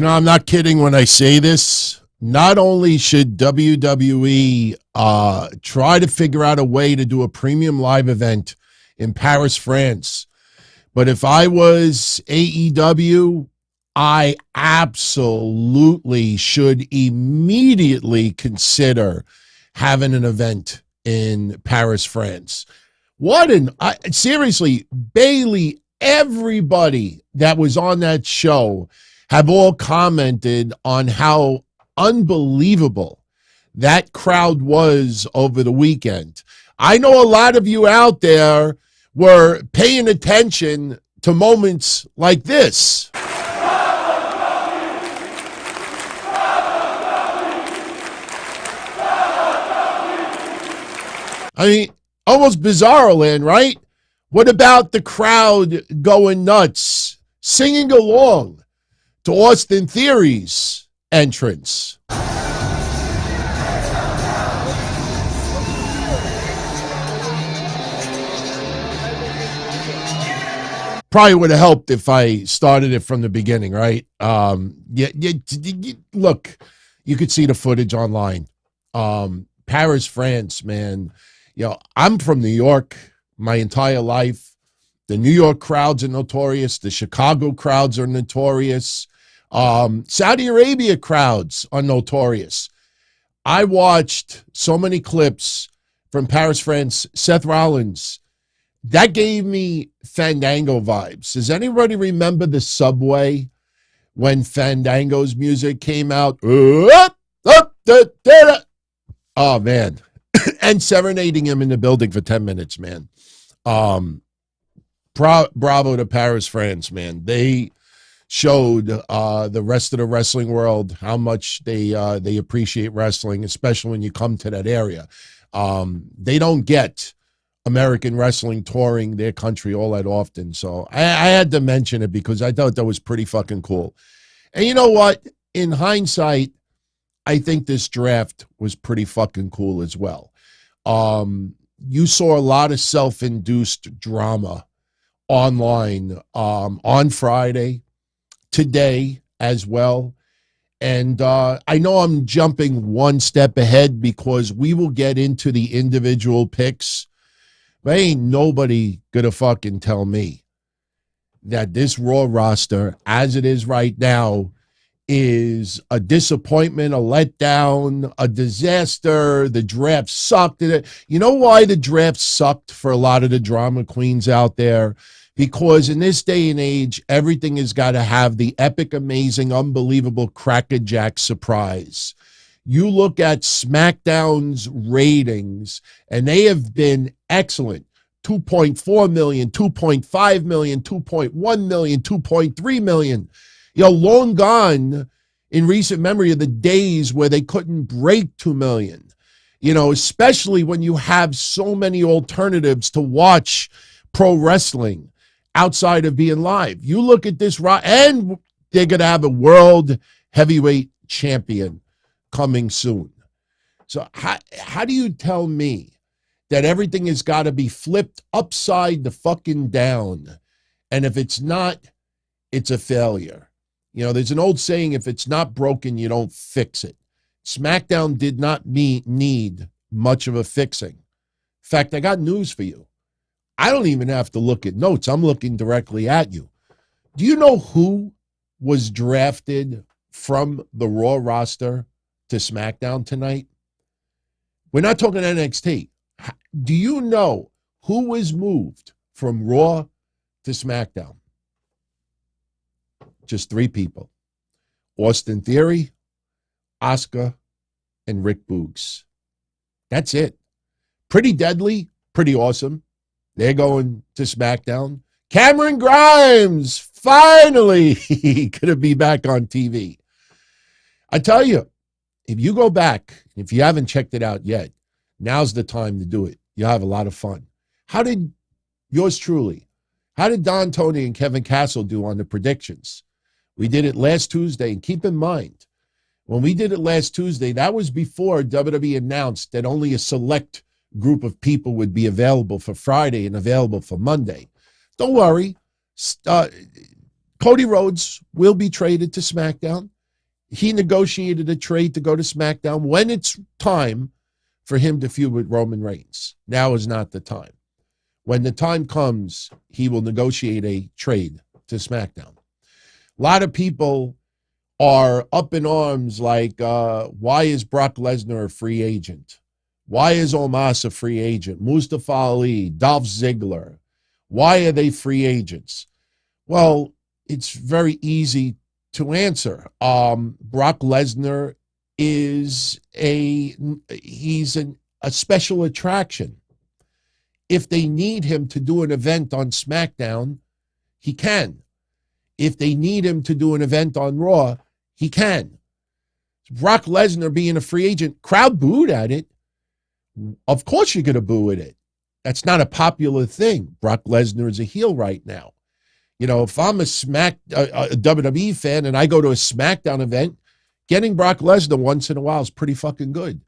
I'm not kidding when I say this. Not only should WWE try to figure out a way to do a premium live event in Paris, France, but if I was AEW, I absolutely should immediately consider having an event in Paris, France. Seriously, Bailey, everybody that was on that show have all commented on how unbelievable that crowd was over the weekend. I know a lot of you out there were paying attention to moments like this. I mean, almost bizarre land, right? What about the crowd going nuts, singing along to Austin Theory's entrance? Probably would have helped if I started it from the beginning, right? Look, you could see the footage online. Paris, France, man. I'm from New York my entire life. The New York crowds are notorious. The Chicago crowds are notorious. Saudi Arabia crowds are notorious. I watched so many clips from Paris, France. Seth Rollins, that gave me Fandango vibes. Does anybody remember the subway when Fandango's music came out? Oh, man. And serenading him in the building for 10 minutes, man. Bravo to Paris, France, man. They showed the rest of the wrestling world how much they appreciate wrestling, especially when you come to that area. They don't get American wrestling touring their country all that often. So I had to mention it because I thought that was pretty fucking cool. And you know what? In hindsight, I think this draft was pretty fucking cool as well. You saw a lot of self-induced drama online on Friday, today as well. And I know I'm jumping one step ahead because we will get into the individual picks. But ain't nobody gonna fucking tell me that this Raw roster, as it is right now, is a disappointment, a letdown, a disaster. The draft sucked. You know why the draft sucked for a lot of the drama queens out there? Because in this day and age, everything has got to have the epic, amazing, unbelievable crackerjack surprise. You look at SmackDown's ratings, and they have been excellent. 2.4 million, 2.5 million, 2.1 million, 2.3 million. Long gone in recent memory of the days where they couldn't break 2 million. Especially when you have so many alternatives to watch pro wrestling outside of being live. You look at this, and they're going to have a world heavyweight champion coming soon. So how do you tell me that everything has got to be flipped upside the fucking down? And if it's not, it's a failure. There's an old saying, if it's not broken, you don't fix it. SmackDown did not need much of a fixing. In fact, I got news for you. I don't even have to look at notes. I'm looking directly at you. Do you know who was drafted from the Raw roster to SmackDown tonight? We're not talking NXT. Do you know who was moved from Raw to SmackDown? Just 3 people. Austin Theory, Asuka, and Rick Boogs. That's it. Pretty deadly, pretty awesome. They're going to SmackDown. Cameron Grimes, finally, going to be back on TV. I tell you, if you go back, if you haven't checked it out yet, now's the time to do it. You'll have a lot of fun. How did Don Tony and Kevin Castle do on the predictions? We did it last Tuesday, and keep in mind, when we did it last Tuesday, that was before WWE announced that only a select group of people would be available for Friday and available for Monday. Don't worry. Cody Rhodes will be traded to SmackDown. he negotiated a trade to go to SmackDown when it's time for him to feud with Roman Reigns. Now is not the time. When the time comes, he will negotiate a trade to SmackDown. A lot of people are up in arms like, why is Brock Lesnar a free agent? Why is Omos a free agent? Mustafa Ali, Dolph Ziggler. Why are they free agents? Well, it's very easy to answer. Brock Lesnar is a special attraction. If they need him to do an event on SmackDown, he can. If they need him to do an event on Raw, he can. Brock Lesnar being a free agent, crowd booed at it. Of course you're going to boo at it. That's not a popular thing. Brock Lesnar is a heel right now. You know, if I'm a WWE fan and I go to a SmackDown event, getting Brock Lesnar once in a while is pretty fucking good.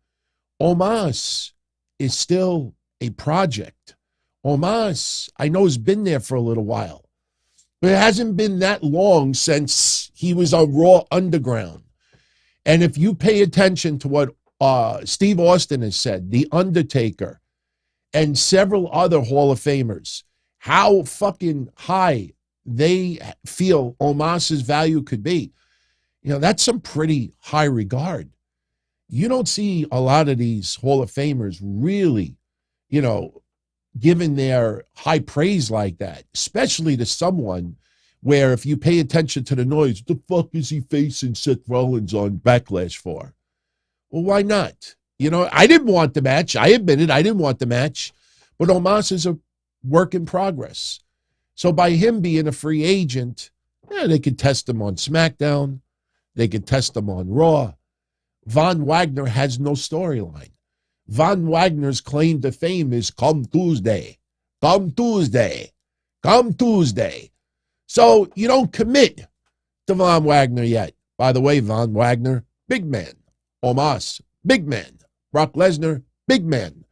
Omos is still a project. Omos, I know, has been there for a little while. But it hasn't been that long since he was on Raw Underground. And if you pay attention to what Steve Austin has said, The Undertaker, and several other Hall of Famers, how fucking high they feel Omos's value could be, you know, that's some pretty high regard. You don't see a lot of these Hall of Famers really, you know, given their high praise like that, especially to someone where if you pay attention to the noise, the fuck is he facing Seth Rollins on Backlash for? Well, why not? You know, I didn't want the match. I admit it. I didn't want the match. But Omos is a work in progress. So by him being a free agent, they could test him on SmackDown. They could test him on Raw. Von Wagner has no storyline. Von Wagner's claim to fame is come Tuesday, come Tuesday, come Tuesday. So you don't commit to Von Wagner yet. By the way, Von Wagner, big man. Omos, big man. Brock Lesnar, big man.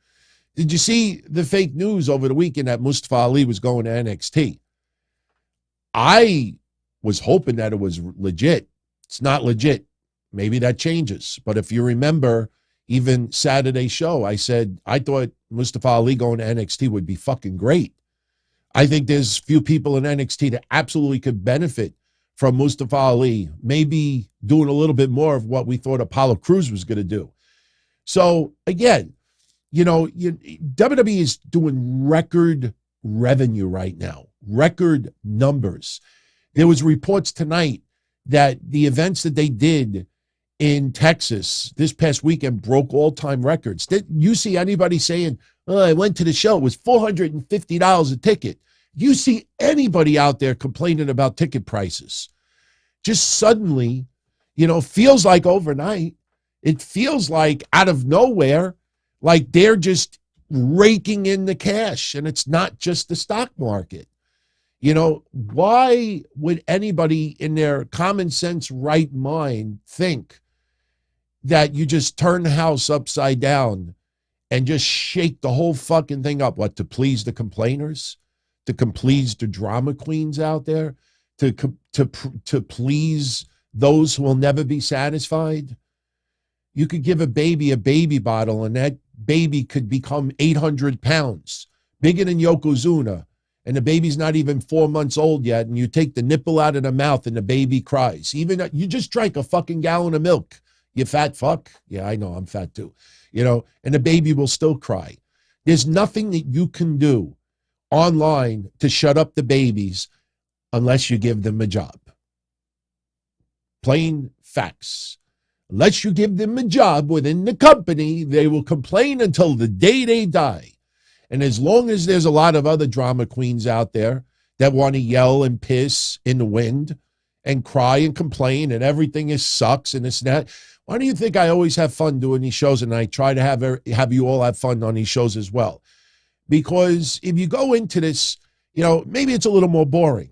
Did you see the fake news over the weekend that Mustafa Ali was going to NXT? I was hoping that it was legit. It's not legit. Maybe that changes. But if you remember, even Saturday's show, I said I thought Mustafa Ali going to NXT would be fucking great. I think there's few people in NXT that absolutely could benefit from Mustafa Ali, maybe doing a little bit more of what we thought Apollo Crews was going to do. So, again, you know, WWE is doing record revenue right now, record numbers. There was reports tonight that the events that they did in Texas this past weekend broke all-time records. Did you see anybody saying, oh, I went to the show, it was $450 a ticket? You see anybody out there complaining about ticket prices? Just suddenly, you know, feels like overnight. It feels like out of nowhere, like they're just raking in the cash, and it's not just the stock market. You know, why would anybody in their common sense right mind think that you just turn the house upside down and just shake the whole fucking thing up? What, to please the complainers? To please the drama queens out there? To please those who will never be satisfied? You could give a baby bottle, and that baby could become 800 pounds, bigger than Yokozuna, and the baby's not even 4 months old yet, and you take the nipple out of the mouth and the baby cries. Even you just drank a fucking gallon of milk, you fat fuck. Yeah, I know, I'm fat too. You know, and the baby will still cry. There's nothing that you can do online to shut up the babies unless you give them a job. Plain facts. Unless you give them a job within the company, they will complain until the day they die. And as long as there's a lot of other drama queens out there that want to yell and piss in the wind and cry and complain and everything is sucks and this and that, why do you think I always have fun doing these shows, and I try to have you all have fun on these shows as well? Because if you go into this, you know, maybe it's a little more boring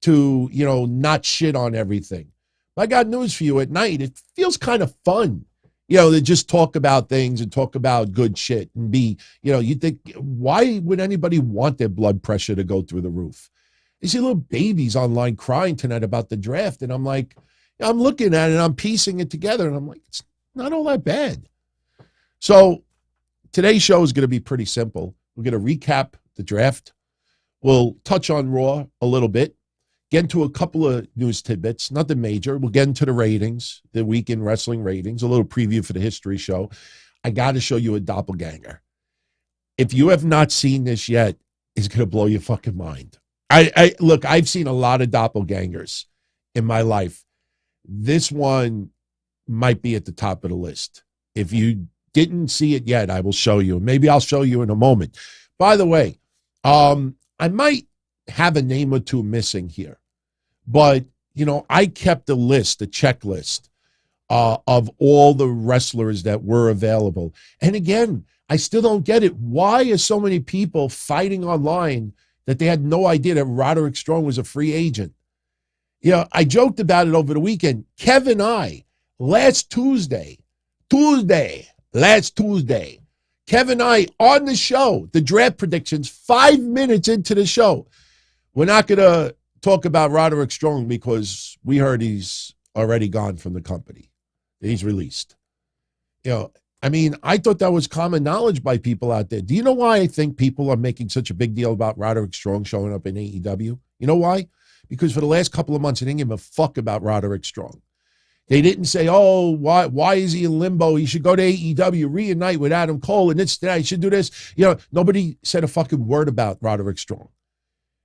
to, you know, not shit on everything. I got news for you. At night, it feels kind of fun, you know, to just talk about things and talk about good shit and be, you know, you think, why would anybody want their blood pressure to go through the roof? You see little babies online crying tonight about the draft. And I'm like, I'm looking at it and I'm piecing it together and I'm like, it's not all that bad. So today's show is going to be pretty simple. We're going to recap the draft. We'll touch on Raw a little bit, get into a couple of news tidbits, nothing major. We'll get into the ratings, the weekend wrestling ratings, a little preview for the history show. I got to show you a doppelganger. If you have not seen this yet, it's going to blow your fucking mind. Look, I've seen a lot of doppelgangers in my life. This one might be at the top of the list. If you didn't see it yet, I will show you. Maybe I'll show you in a moment. By the way, I might have a name or two missing here, but I kept a list, a checklist of all the wrestlers that were available. And again, I still don't get it. Why are so many people fighting online that they had no idea that Roderick Strong was a free agent? I joked about it over the weekend. Kevin I, last Tuesday, Kevin I on the show, the draft predictions, 5 minutes into the show. We're not going to talk about Roderick Strong because we heard he's already gone from the company. He's released. I thought that was common knowledge by people out there. Do you know why I think people are making such a big deal about Roderick Strong showing up in AEW? You know why? Because for the last couple of months, they didn't give a fuck about Roderick Strong. They didn't say, oh, why is he in limbo? He should go to AEW, reunite with Adam Cole, and he should do this. Nobody said a fucking word about Roderick Strong.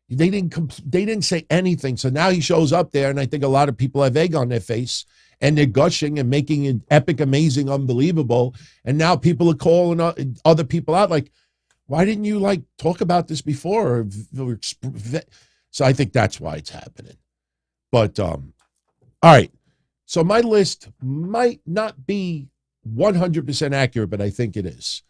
They didn't say anything. So now he shows up there, and I think a lot of people have egg on their face, and they're gushing and making it epic, amazing, unbelievable. And now people are calling other people out like, why didn't you talk about this before? So I think that's why it's happening. But all right. So my list might not be 100% accurate, but I think it is.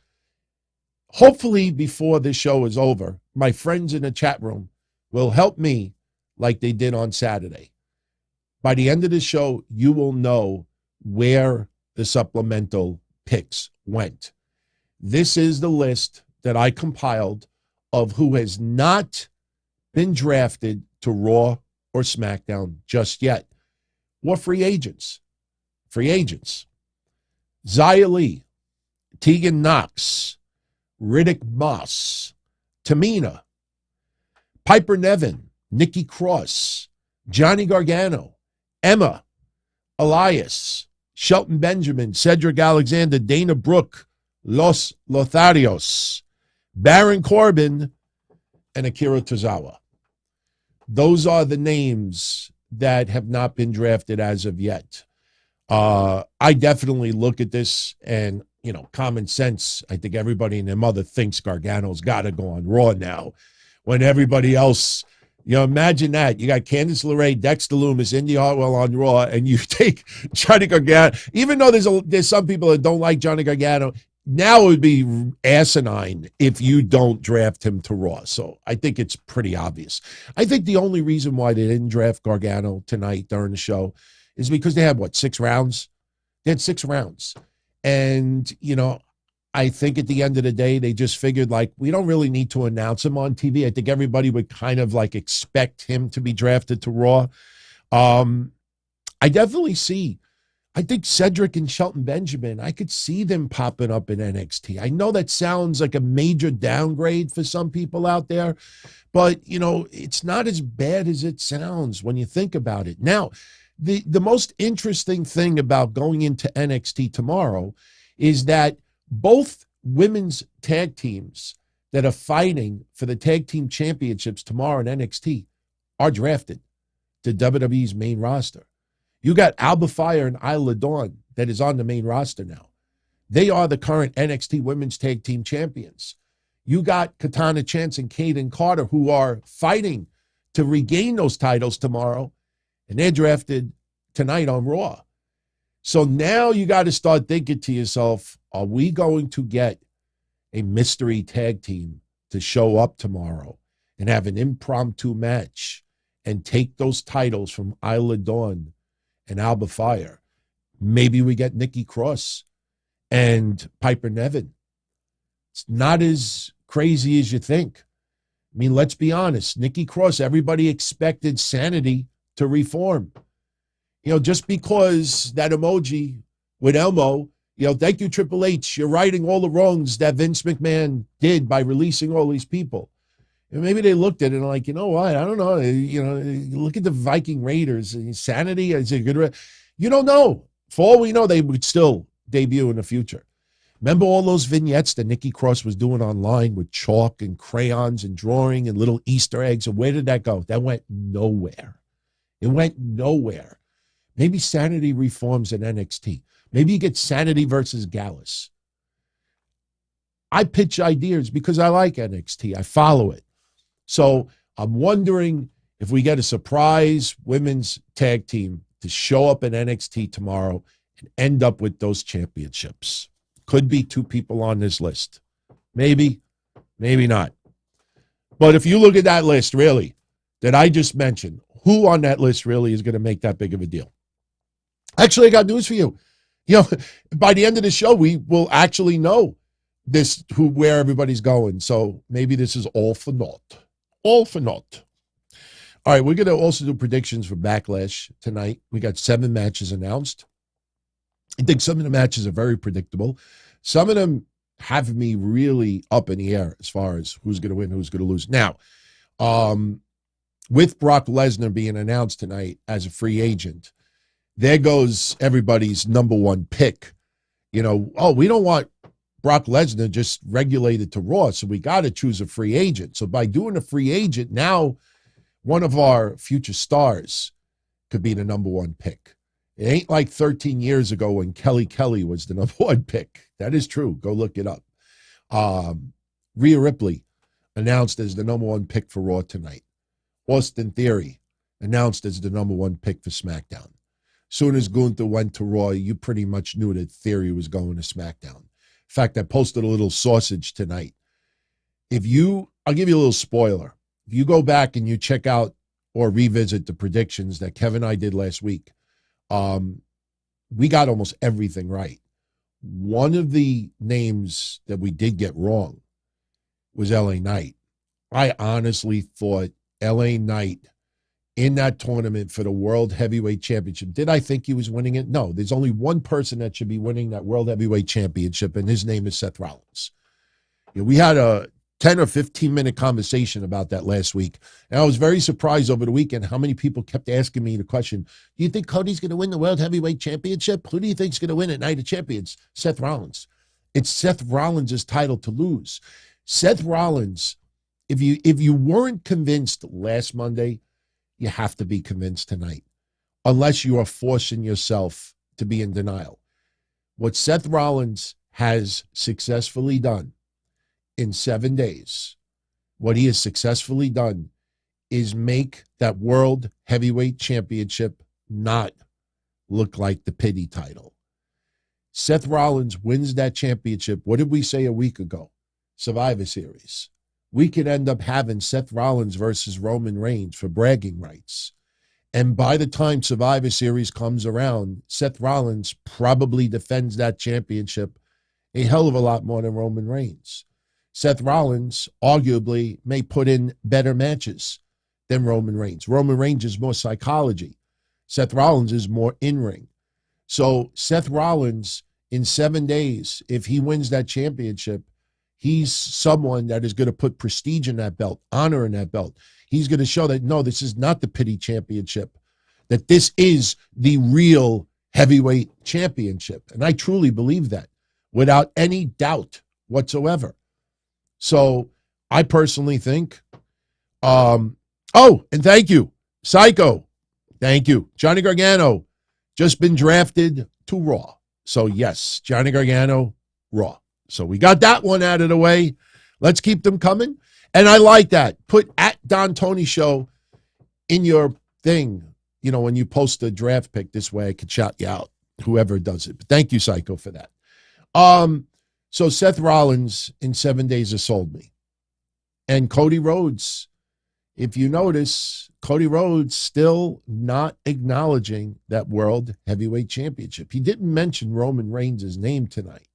Hopefully before this show is over, my friends in the chat room will help me like they did on Saturday. By the end of the show, you will know where the supplemental picks went. This is the list that I compiled of who has not been drafted to Raw or SmackDown just yet. Or free agents. Xia Li, Tegan Knox, Riddick Moss, Tamina, Piper Niven, Nikki Cross, Johnny Gargano, Emma, Elias, Shelton Benjamin, Cedric Alexander, Dana Brooke, Los Lotharios, Baron Corbin, and Akira Tozawa. Those are the names that have not been drafted as of yet. I definitely look at this and, common sense, I think everybody and their mother thinks Gargano's got to go on Raw now. When everybody else, imagine that. You got Candice LeRae, Dexter Lumis, Indy Hartwell on Raw, and you take Johnny Gargano. Even though there's some people that don't like Johnny Gargano, now it would be asinine if you don't draft him to Raw. So I think it's pretty obvious. I think the only reason why they didn't draft Gargano tonight during the show is because they had, 6 rounds? They had 6 rounds. And, I think at the end of the day, they just figured, we don't really need to announce him on TV. I think everybody would kind of, expect him to be drafted to Raw. I definitely see, I think Cedric and Shelton Benjamin, I could see them popping up in NXT. I know that sounds like a major downgrade for some people out there, but, it's not as bad as it sounds when you think about it. Now, the most interesting thing about going into NXT tomorrow is that both women's tag teams that are fighting for the tag team championships tomorrow in NXT are drafted to WWE's main roster. You got Alba Fire and Isla Dawn that is on the main roster now. They are the current NXT Women's Tag Team Champions. You got Katana Chance and Kayden Carter who are fighting to regain those titles tomorrow, and they're drafted tonight on Raw. So now you got to start thinking to yourself, are we going to get a mystery tag team to show up tomorrow and have an impromptu match and take those titles from Isla Dawn and Alba Fire? Maybe we get Nikki Cross and Piper Niven. It's not as crazy as you think. I mean, let's be honest. Nikki Cross, everybody expected Sanity to reform. Just because that emoji with Elmo, thank you, Triple H. You're righting all the wrongs that Vince McMahon did by releasing all these people. And maybe they looked at it and like, you know what? I don't know. Look at the Viking Raiders. Sanity is a good. You don't know. For all we know, they would still debut in the future. Remember all those vignettes that Nikki Cross was doing online with chalk and crayons and drawing and little Easter eggs? And where did that go? That went nowhere. It went nowhere. Maybe Sanity reforms in NXT. Maybe you get Sanity versus Gallus. I pitch ideas because I like NXT. I follow it. So I'm wondering if we get a surprise women's tag team to show up in NXT tomorrow and end up with those championships. Could be 2 people on this list. Maybe, maybe not. But if you look at that list, really, that I just mentioned, who on that list really is going to make that big of a deal? Actually, I got news for you. By the end of the show, we will actually know where everybody's going. So maybe this is all for naught. All for naught. All right, we're going to also do predictions for Backlash tonight. We got 7 matches announced. I think some of the matches are very predictable. Some of them have me really up in the air as far as who's going to win, who's going to lose. Now, with Brock Lesnar being announced tonight as a free agent, there goes everybody's number one pick. We don't want Brock Lesnar just regulated to Raw, so we got to choose a free agent. So by doing a free agent, now one of our future stars could be the number one pick. It ain't like 13 years ago when Kelly was the number one pick. That is true. Go look it up. Rhea Ripley announced as the number one pick for Raw tonight. Austin Theory announced as the number one pick for SmackDown. Soon as Gunther went to Raw, you pretty much knew that Theory was going to SmackDown. In fact, I posted a little sausage tonight. I'll give you a little spoiler. If you go back and you check out or revisit the predictions that Kevin and I did last week, we got almost everything right. One of the names that we did get wrong was LA Knight. I honestly thought LA Knight in that tournament for the World Heavyweight Championship. Did I think he was winning it? No, there's only one person that should be winning that World Heavyweight Championship, and his name is Seth Rollins. We had a 10 or 15-minute conversation about that last week, and I was very surprised over the weekend how many people kept asking me the question, do you think Cody's going to win the World Heavyweight Championship? Who do you think is going to win at Night of Champions? Seth Rollins. It's Seth Rollins' title to lose. Seth Rollins, if you weren't convinced last Monday, you have to be convinced tonight, unless you are forcing yourself to be in denial. What Seth Rollins has successfully done in 7 days, what he has successfully done is make that World Heavyweight Championship not look like the pity title. Seth Rollins wins that championship. What did we say a week ago? Survivor Series. We could end up having Seth Rollins versus Roman Reigns for bragging rights. And by the time Survivor Series comes around, Seth Rollins probably defends that championship a hell of a lot more than Roman Reigns. Seth Rollins arguably may put in better matches than Roman Reigns. Roman Reigns is more psychology. Seth Rollins is more in-ring. So Seth Rollins, in 7 days, if he wins that championship, he's someone that is going to put prestige in that belt, honor in that belt. He's going to show that, no, this is not the pity championship, that this is the real heavyweight championship. And I truly believe that without any doubt whatsoever. So I personally think, and thank you, Psycho. Thank you. Johnny Gargano just been drafted to Raw. So yes, Johnny Gargano, Raw. So we got that one out of the way. Let's keep them coming. And I like that. Put at Don Tony Show in your thing. When you post a draft pick this way, I could shout you out, whoever does it. But thank you, Psycho, for that. So Seth Rollins in 7 days has sold me. And Cody Rhodes, if you notice, Cody Rhodes still not acknowledging that World Heavyweight Championship. He didn't mention Roman Reigns' name tonight.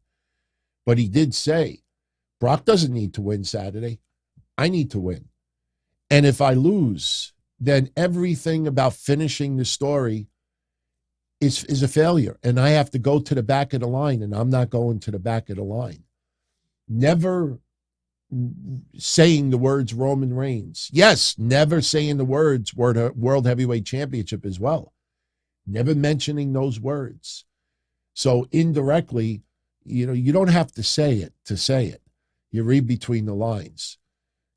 But he did say, Brock doesn't need to win Saturday. I need to win. And if I lose, then everything about finishing the story is a failure. And I have to go to the back of the line, and I'm not going to the back of the line. Never saying the words Roman Reigns. Yes, never saying the words World Heavyweight Championship as well. Never mentioning those words. So indirectly, you don't have to say it to say it. You read between the lines.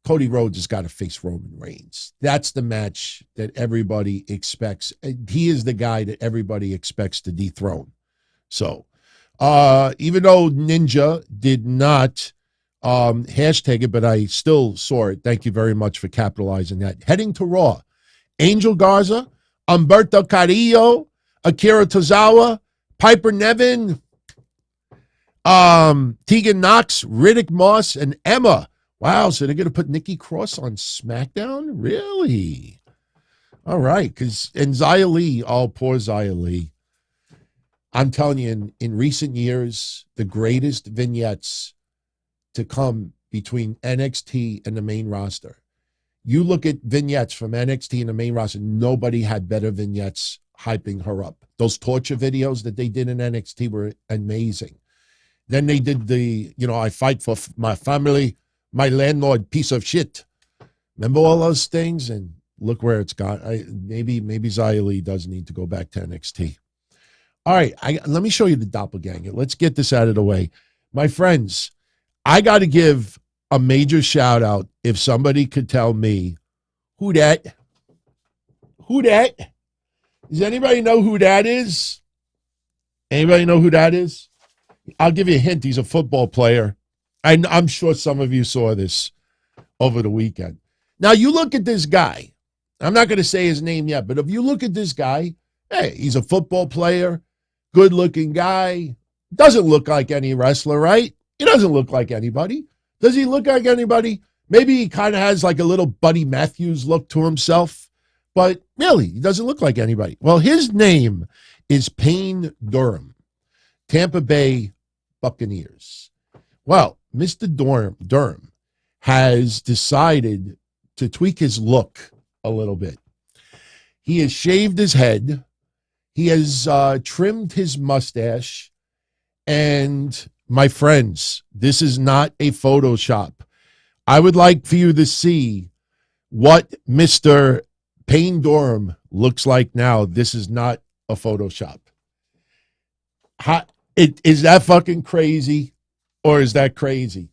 Cody Rhodes has got to face Roman Reigns. That's the match that everybody expects. He is the guy that everybody expects to dethrone. So, even though Ninja did not hashtag it, but I still saw it. Thank you very much for capitalizing that. Heading to Raw. Angel Garza, Humberto Carrillo, Akira Tozawa, Piper Niven, Tegan Knox, Riddick Moss, and Emma. Wow, so they're going to put Nikki Cross on SmackDown? Really? All right, and Xia Li, poor Xia Li. I'm telling you, in recent years, the greatest vignettes to come between NXT and the main roster. You look at vignettes from NXT and the main roster, nobody had better vignettes hyping her up. Those torture videos that they did in NXT were amazing. Then they did the, I fight for my family, my landlord, piece of shit. Remember all those things? And look where it's gone. Maybe Xia Li does need to go back to NXT. All right, let me show you the doppelganger. Let's get this out of the way. My friends, I got to give a major shout out if somebody could tell me who that. Does anybody know who that is? Anybody know who that is? I'll give you a hint. He's a football player. I'm sure some of you saw this over the weekend. Now, you look at this guy. I'm not going to say his name yet, but if you look at this guy, hey, he's a football player, good-looking guy. Doesn't look like any wrestler, right? He doesn't look like anybody. Does he look like anybody? Maybe he kind of has like a little Buddy Matthews look to himself, but really, he doesn't look like anybody. Well, his name is Payne Durham, Tampa Bay Buccaneers. Well, Mr. Durham has decided to tweak his look a little bit. He has shaved his head. He has trimmed his mustache. And my friends, this is not a Photoshop. I would like for you to see what Mr. Payne Durham looks like now. This is not a Photoshop. Is that fucking crazy? Or is that crazy?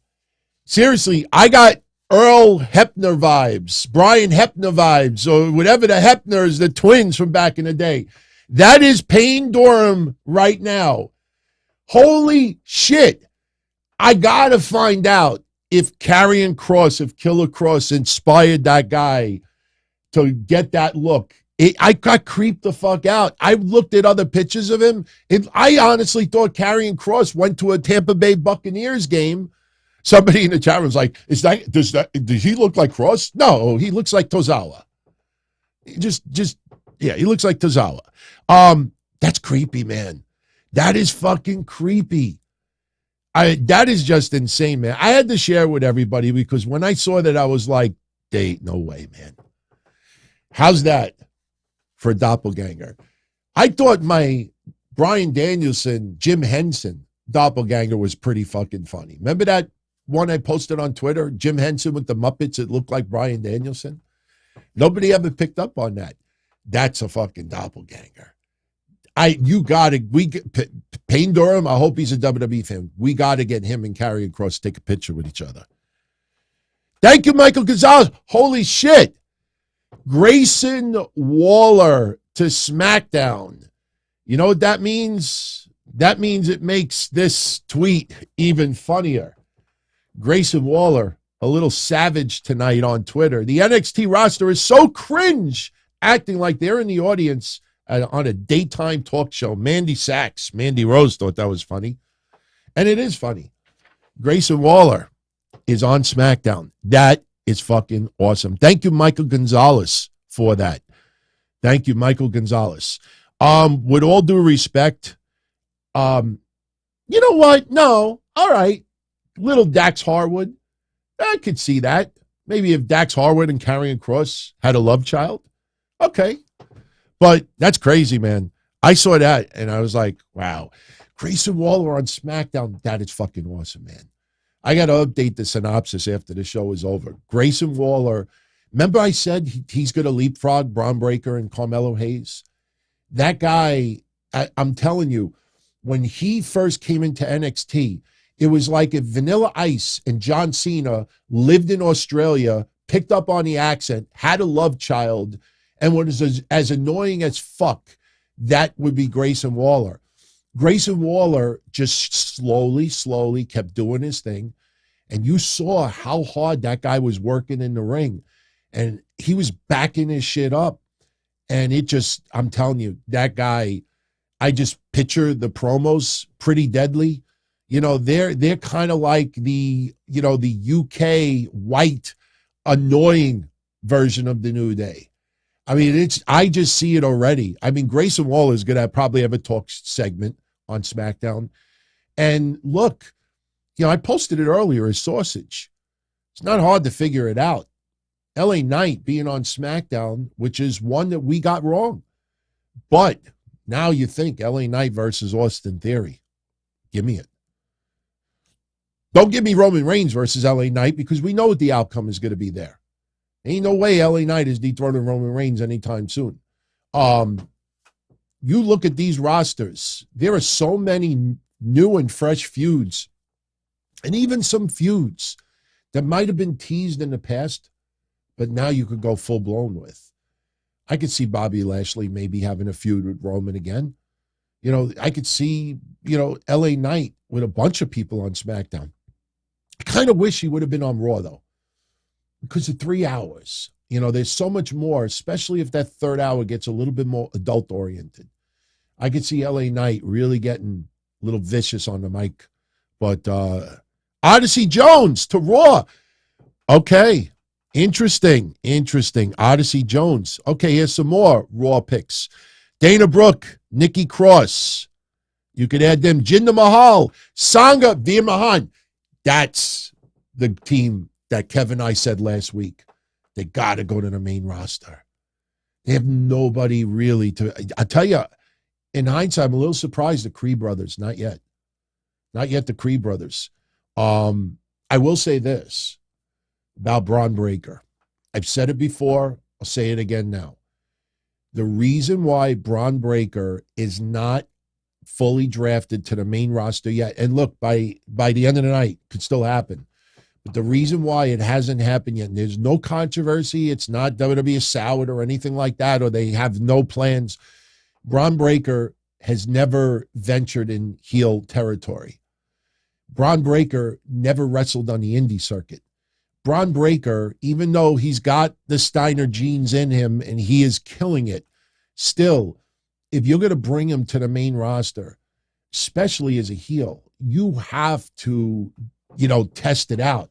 Seriously, I got Earl Hebner vibes, Brian Hebner vibes, or whatever the Hebners, the twins from back in the day. That is Payne Durham right now. Holy shit. I got to find out if Karrion Kross, if Killer Kross inspired that guy to get that look. I got creeped the fuck out. I looked at other pictures of him. I honestly thought Karrion Kross went to a Tampa Bay Buccaneers game. Somebody in the chat room was like, does he look like Kross? No, he looks like Tozawa. He looks like Tozawa. That's creepy, man. That is fucking creepy. That is just insane, man. I had to share with everybody because when I saw that, I was like, no way, man. How's that for a doppelganger? I thought my Bryan Danielson, Jim Henson doppelganger was pretty fucking funny. Remember that one I posted on Twitter? Jim Henson with the Muppets. It looked like Bryan Danielson. Nobody ever picked up on that. That's a fucking doppelganger. Payne Durham, I hope he's a WWE fan. We got to get him and Karrion Kross to take a picture with each other. Thank you, Michael Gonzalez. Holy shit. Grayson Waller to SmackDown. You know what that means? That means it makes this tweet even funnier. Grayson Waller, a little savage tonight on Twitter. The NXT roster is so cringe, acting like they're in the audience on a daytime talk show. Mandy Rose thought that was funny. And it is funny. Grayson Waller is on SmackDown. That is fucking awesome. Thank you, Michael Gonzalez, for that. Thank you, Michael Gonzalez. With all due respect, you know what? No. All right. Little Dax Harwood. I could see that. Maybe if Dax Harwood and Karrion Kross had a love child. Okay. But that's crazy, man. I saw that and I was like, wow. Grayson Waller on SmackDown, that is fucking awesome, man. I got to update the synopsis after the show is over. Grayson Waller, remember I said he's going to leapfrog Braun Breaker and Carmelo Hayes? That guy, I'm telling you, when he first came into NXT, it was like if Vanilla Ice and John Cena lived in Australia, picked up on the accent, had a love child, and was as annoying as fuck. That would be Grayson Waller. Grayson Waller just slowly kept doing his thing. And you saw how hard that guy was working in the ring. And he was backing his shit up. And it just, I'm telling you, that guy, I just picture the promos pretty deadly. You know, they're kind of like the UK white annoying version of the New Day. I mean, I just see it already. I mean, Grayson Waller is going to probably have a talk segment on SmackDown. And look, I posted it earlier as sausage. It's not hard to figure it out. LA Knight being on SmackDown, which is one that we got wrong. But now you think LA Knight versus Austin Theory. Give me it. Don't give me Roman Reigns versus LA Knight because we know what the outcome is going to be there. Ain't no way LA Knight is dethroning Roman Reigns anytime soon. You look at these rosters, there are so many new and fresh feuds, and even some feuds that might have been teased in the past, but now you could go full-blown with. I could see Bobby Lashley maybe having a feud with Roman again. I could see, LA Knight with a bunch of people on SmackDown. I kind of wish he would have been on Raw, though, because of 3 hours. There's so much more, especially if that third hour gets a little bit more adult-oriented. I could see LA Knight really getting a little vicious on the mic. But Odyssey Jones to Raw. Okay, interesting. Odyssey Jones. Okay, here's some more Raw picks. Dana Brooke, Nikki Cross. You could add them. Jinder Mahal, Sangha, Veer Mahan. That's the team that Kevin and I said last week. They got to go to the main roster. They have nobody really to. I tell you, in hindsight, I'm a little surprised the Creed brothers. Not yet. Not yet the Creed brothers. I will say this about Braun Breaker. I've said it before. I'll say it again now. The reason why Braun Breaker is not fully drafted to the main roster yet, and look, by the end of the night, could still happen. But the reason why it hasn't happened yet, and there's no controversy, it's not WWE soured or anything like that, or they have no plans. Braun Breaker has never ventured in heel territory. Braun Breaker never wrestled on the indie circuit. Braun Breaker, even though he's got the Steiner genes in him and he is killing it, still, if you're going to bring him to the main roster, especially as a heel, you have to, test it out.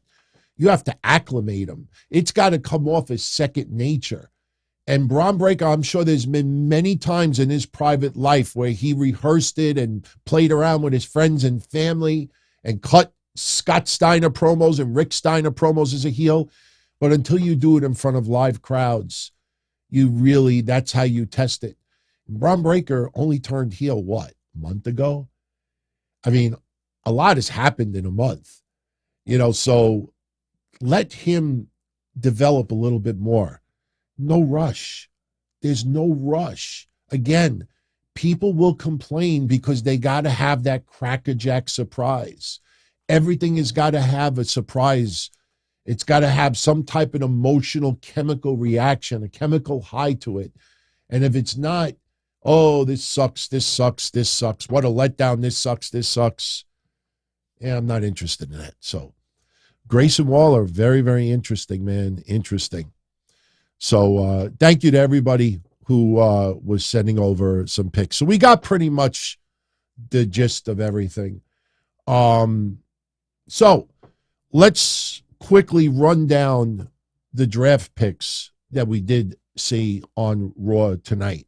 You have to acclimate him. It's got to come off as second nature. And Braun Breaker, I'm sure there's been many times in his private life where he rehearsed it and played around with his friends and family and cut Scott Steiner promos and Rick Steiner promos as a heel. But until you do it in front of live crowds, that's how you test it. Braun Breaker only turned heel, a month ago? I mean, a lot has happened in a month. So let him develop a little bit more. No rush. There's no rush. Again, people will complain because they got to have that crackerjack surprise. Everything has got to have a surprise. It's got to have some type of emotional chemical reaction, a chemical high to it. And if it's not, oh, this sucks, this sucks, this sucks. What a letdown, this sucks, this sucks. Yeah, I'm not interested in that. So Grayson Waller, very, very interesting, man. Interesting. So thank you to everybody who was sending over some picks. So we got pretty much the gist of everything. So let's quickly run down the draft picks that we did see on Raw tonight.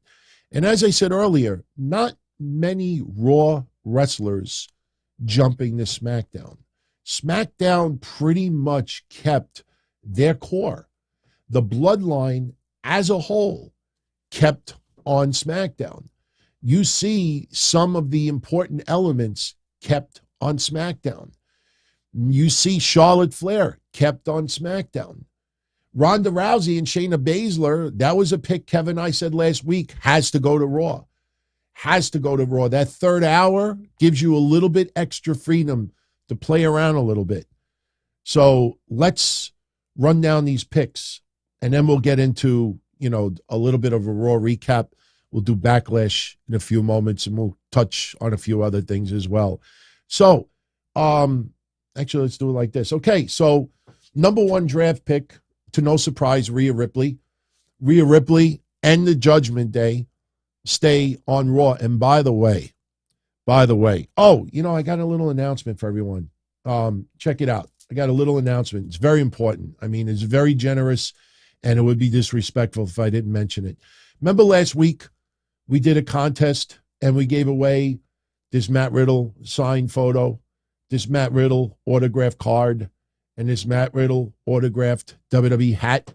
And as I said earlier, not many Raw wrestlers jumping to SmackDown. SmackDown pretty much kept their core. The bloodline as a whole kept on SmackDown. you see some of the important elements kept on SmackDown. You see Charlotte Flair kept on SmackDown. Ronda Rousey and Shayna Baszler, that was a pick Kevin I said last week, has to go to Raw. Has to go to Raw. That third hour gives you a little bit extra freedom to play around a little bit. So let's run down these picks, and then we'll get into, a little bit of a Raw recap. We'll do Backlash in a few moments, and we'll touch on a few other things as well. So, actually, let's do it like this. Okay, so number one draft pick, to no surprise, Rhea Ripley. Rhea Ripley and the Judgment Day stay on Raw. And by the way, I got a little announcement for everyone. Check it out. I got a little announcement. It's very important. I mean, it's very generous, and it would be disrespectful if I didn't mention it. Remember last week, we did a contest, and we gave away this Matt Riddle signed photo, this Matt Riddle autographed card, and this Matt Riddle autographed WWE hat.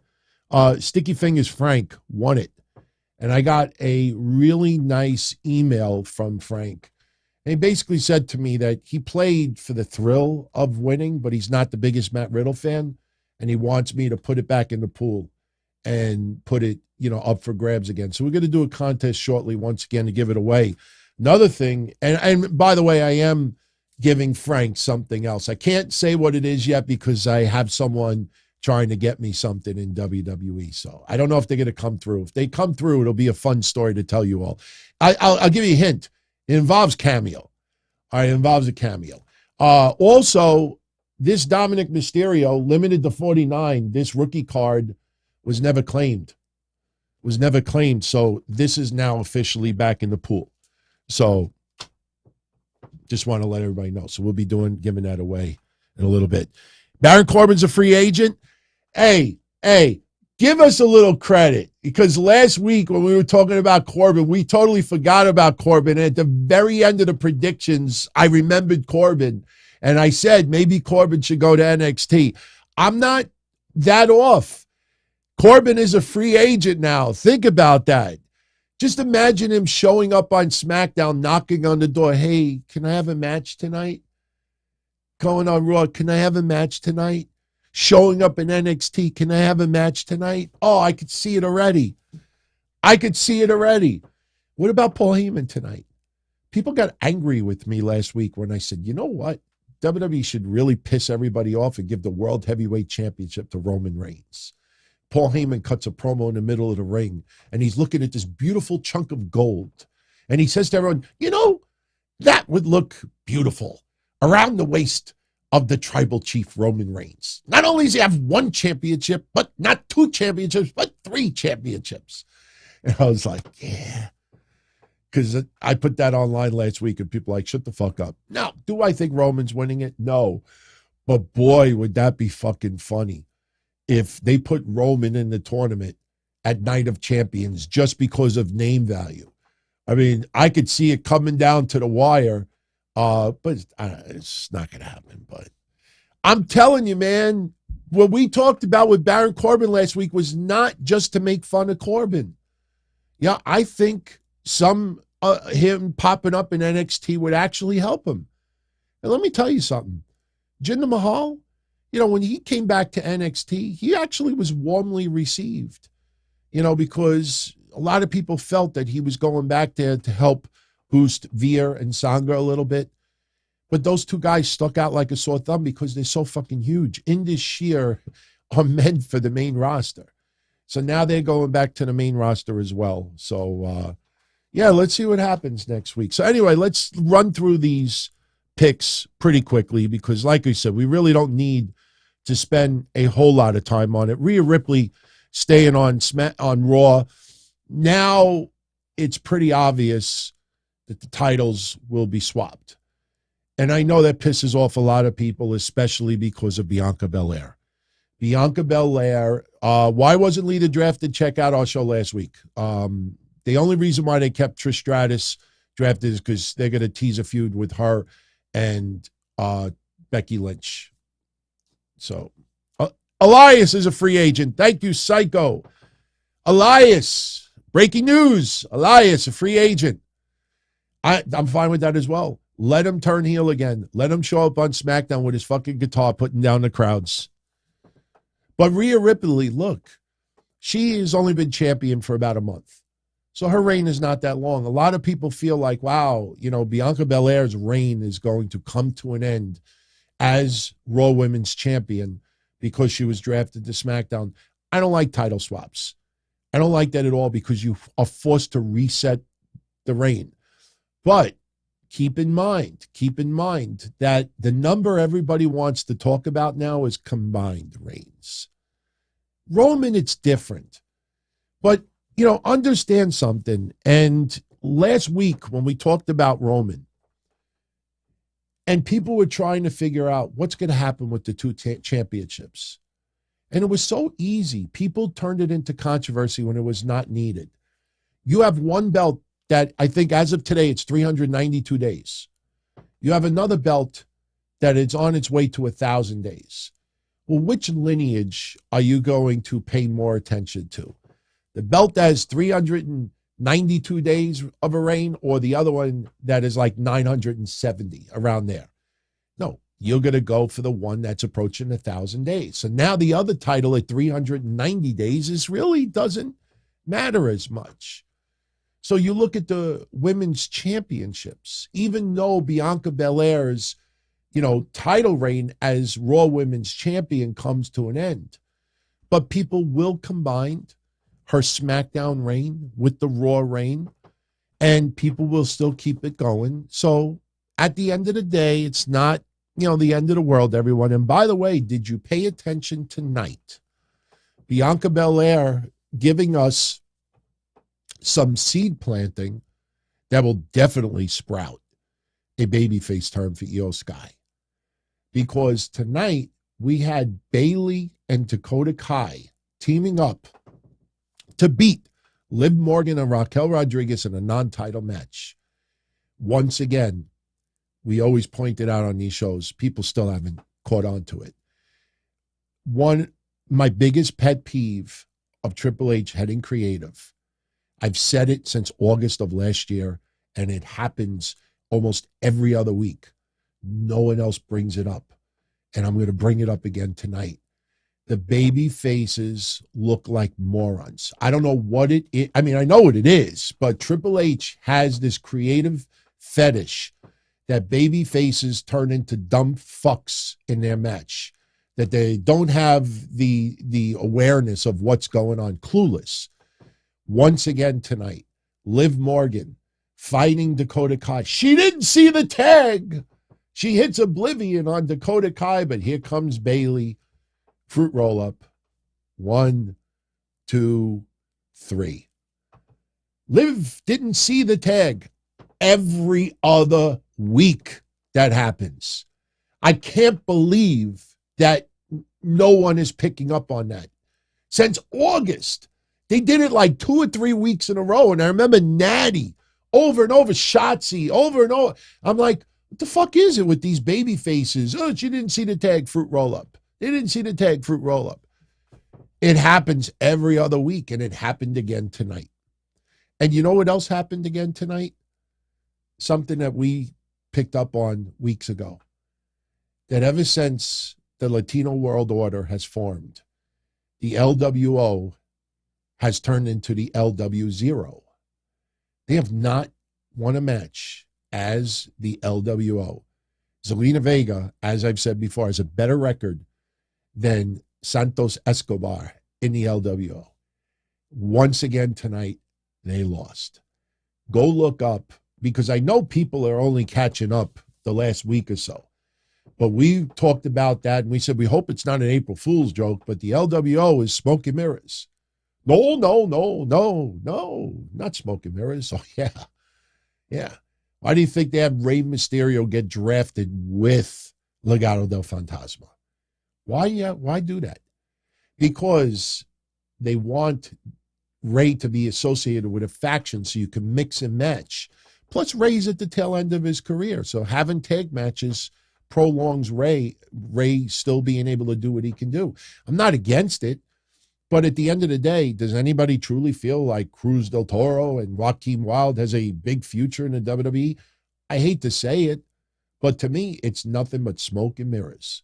Sticky Fingers Frank won it. And I got a really nice email from Frank. And he basically said to me that he played for the thrill of winning, but he's not the biggest Matt Riddle fan. And he wants me to put it back in the pool and put it, up for grabs again. So we're going to do a contest shortly once again to give it away. Another thing, and by the way, I am giving Frank something else. I can't say what it is yet because I have someone trying to get me something in WWE. So I don't know if they're going to come through. If they come through, it'll be a fun story to tell you all. I'll give you a hint. It involves cameo. All right, it involves a cameo. Also, this Dominic Mysterio, limited to 49, this rookie card was never claimed. So this is now officially back in the pool. So just want to let everybody know. So we'll be giving that away in a little bit. Baron Corbin's a free agent. Hey, give us a little credit, because last week when we were talking about Corbin, we totally forgot about Corbin. And at the very end of the predictions, I remembered Corbin, and I said maybe Corbin should go to NXT. I'm not that off. Corbin is a free agent now. Think about that. Just imagine him showing up on SmackDown, knocking on the door. Hey, can I have a match tonight? Going on Raw, can I have a match tonight? Showing up in NXT, can I have a match tonight? Oh, I could see it already. What about Paul Heyman tonight? People got angry with me last week when I said, you know what? WWE should really piss everybody off and give the World Heavyweight Championship to Roman Reigns. Paul Heyman cuts a promo in the middle of the ring, and he's looking at this beautiful chunk of gold. And he says to everyone, that would look beautiful around the waist of the tribal chief Roman Reigns. Not only does he have one championship, but not two championships, but 3 championships. And I was like, yeah. Because I put that online last week, and people were like, shut the fuck up. Now, do I think Roman's winning it? No. But boy, would that be fucking funny if they put Roman in the tournament at Night of Champions just because of name value. I mean, I could see it coming down to the wire, but it's not going to happen. But I'm telling you, man, what we talked about with Baron Corbin last week was not just to make fun of Corbin. Yeah, I think him popping up in NXT would actually help him. And let me tell you something. Jinder Mahal, when he came back to NXT, he actually was warmly received, because a lot of people felt that he was going back there to help boost Veer and Sangha a little bit. But those two guys stuck out like a sore thumb because they're so fucking huge. Indus, Sher are meant for the main roster. So now they're going back to the main roster as well. So, let's see what happens next week. So anyway, let's run through these picks pretty quickly because, like I said, we really don't need to spend a whole lot of time on it. Rhea Ripley staying on Raw. Now it's pretty obvious that the titles will be swapped. And I know that pisses off a lot of people, especially because of Bianca Belair. Bianca Belair, why wasn't Lita drafted? Check out our show last week. The only reason why they kept Trish Stratus drafted is because they're going to tease a feud with her and Becky Lynch. So, Elias is a free agent. Thank you, Psycho. Elias, breaking news. Elias, a free agent. I'm fine with that as well. Let him turn heel again. Let him show up on SmackDown with his fucking guitar putting down the crowds. But Rhea Ripley, look, she has only been champion for about a month. So her reign is not that long. A lot of people feel like, wow, Bianca Belair's reign is going to come to an end as Raw Women's Champion because she was drafted to SmackDown. I don't like title swaps. I don't like that at all because you are forced to reset the reign. But keep in mind that the number everybody wants to talk about now is combined reigns. Roman, it's different. But, understand something. And last week when we talked about Roman, and people were trying to figure out what's going to happen with the two championships. And it was so easy. People turned it into controversy when it was not needed. You have one belt that I think as of today, it's 392 days. You have another belt that is on its way to 1,000 days. Well, which lineage are you going to pay more attention to? The belt that has 392 days of a reign or the other one that is like 970 around there? No, you're going to go for the one that's approaching 1,000 days. So now the other title at 390 days really doesn't matter as much. So you look at the women's championships, even though Bianca Belair's, title reign as Raw Women's Champion comes to an end, but people will combine her SmackDown reign with the Raw reign, and people will still keep it going. So at the end of the day, it's not, the end of the world, everyone. And by the way, did you pay attention tonight? Bianca Belair giving us some seed planting that will definitely sprout a babyface turn for Io Sky. Because tonight we had Bayley and Dakota Kai teaming up to beat Liv Morgan and Raquel Rodriguez in a non-title match. Once again, we always pointed out on these shows, people still haven't caught on to it. My biggest pet peeve of Triple H heading creative, I've said it since August of last year, and it happens almost every other week. No one else brings it up, and I'm going to bring it up again tonight. The baby faces look like morons. I don't know what it is. I mean, I know what it is, but Triple H has this creative fetish that baby faces turn into dumb fucks in their match, that they don't have the awareness of what's going on, clueless. Once again tonight, Liv Morgan fighting Dakota Kai. She didn't see the tag. She hits Oblivion on Dakota Kai, but here comes Bayley. Fruit roll up. 1, 2, 3. Liv didn't see the tag. Every other week that happens. I can't believe that no one is picking up on that. Since August, they did it like 2 or 3 weeks in a row. And I remember Natty over and over, Shotzi over and over. I'm like, what the fuck is it with these baby faces? Oh, she didn't see the tag, fruit roll up. They didn't see the tag, fruit roll up. It happens every other week, and it happened again tonight. And you know what else happened again tonight? Something that we picked up on weeks ago. That ever since the Latino World Order has formed, the LWO has turned into the LW0. They have not won a match as the LWO. Zelina Vega, as I've said before, has a better record than Santos Escobar in the LWO. Once again tonight, they lost. Go look up, because I know people are only catching up the last week or so. But we talked about that, and we said we hope it's not an April Fool's joke, but the LWO is smoke and mirrors. No, not smoke and mirrors. Oh, yeah. Why do you think they have Rey Mysterio get drafted with Legado del Fantasma? Why do that? Because they want Rey to be associated with a faction so you can mix and match. Plus, Rey's at the tail end of his career, so having tag matches prolongs Rey still being able to do what he can do. I'm not against it, But at the end of the day, does anybody truly feel like Cruz del Toro and Joaquin Wilde has a big future in the WWE? I hate to say it, but to me, it's nothing but smoke and mirrors.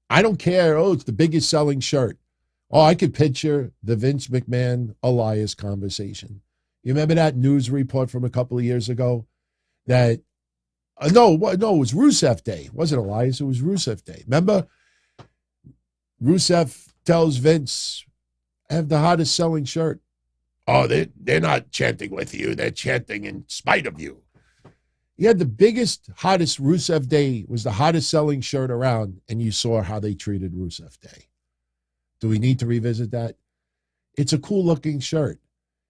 I don't care. Oh, it's the biggest selling shirt. Oh, I could picture the Vince McMahon Elias conversation. You remember that news report from a couple of years ago that no, it was Rusev Day. It wasn't Elias, it was Rusev Day. Remember? Rusev tells Vince, I have the hottest selling shirt. Oh, they're not chanting with you. They're chanting in spite of you. He had the biggest, hottest Rusev Day, was the hottest selling shirt around, and you saw how they treated Rusev Day. Do we need to revisit that? It's a cool looking shirt.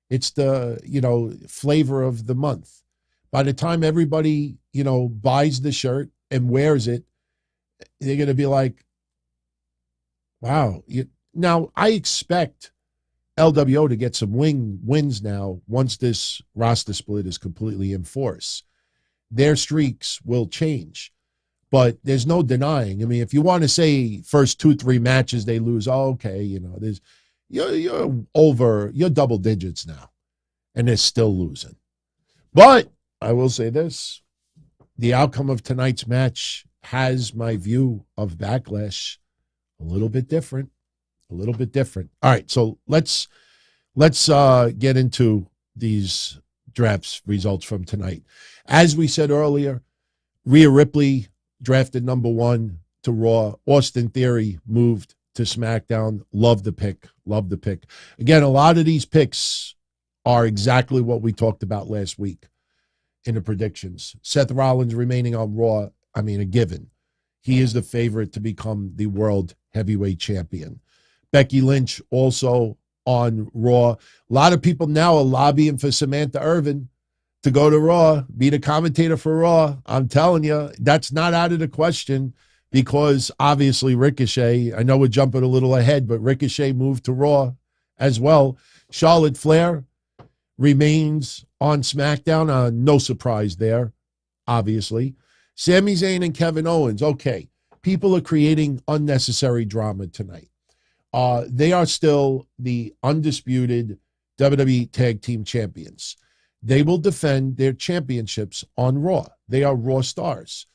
It's the, flavor of the month. By the time everybody, buys the shirt and wears it, they're going to be like, wow. Now, I expect LWO to get some wins now once this roster split is completely in force. Their streaks will change. But there's no denying. I mean, if you want to say first 2-3 matches they lose, okay, there's you're double digits now, and they're still losing. But I will say this: the outcome of tonight's match has my view of Backlash a little bit different. All right, so let's get into these drafts results from tonight. As we said earlier, Rhea Ripley drafted number 1 to Raw. Austin Theory moved to SmackDown. Love the pick. Again, a lot of these picks are exactly what we talked about last week in the predictions. Seth Rollins remaining on Raw, a given. He is the favorite to become the world heavyweight champion. Becky Lynch also on Raw. A lot of people now are lobbying for Samantha Irvin to go to Raw, be the commentator for Raw. I'm telling you, that's not out of the question because obviously Ricochet, I know we're jumping a little ahead, but Ricochet moved to Raw as well. Charlotte Flair remains on SmackDown. No surprise there, obviously. Sami Zayn and Kevin Owens. Okay, people are creating unnecessary drama tonight. They are still the undisputed WWE Tag Team Champions. They will defend their championships on Raw. They are Raw stars.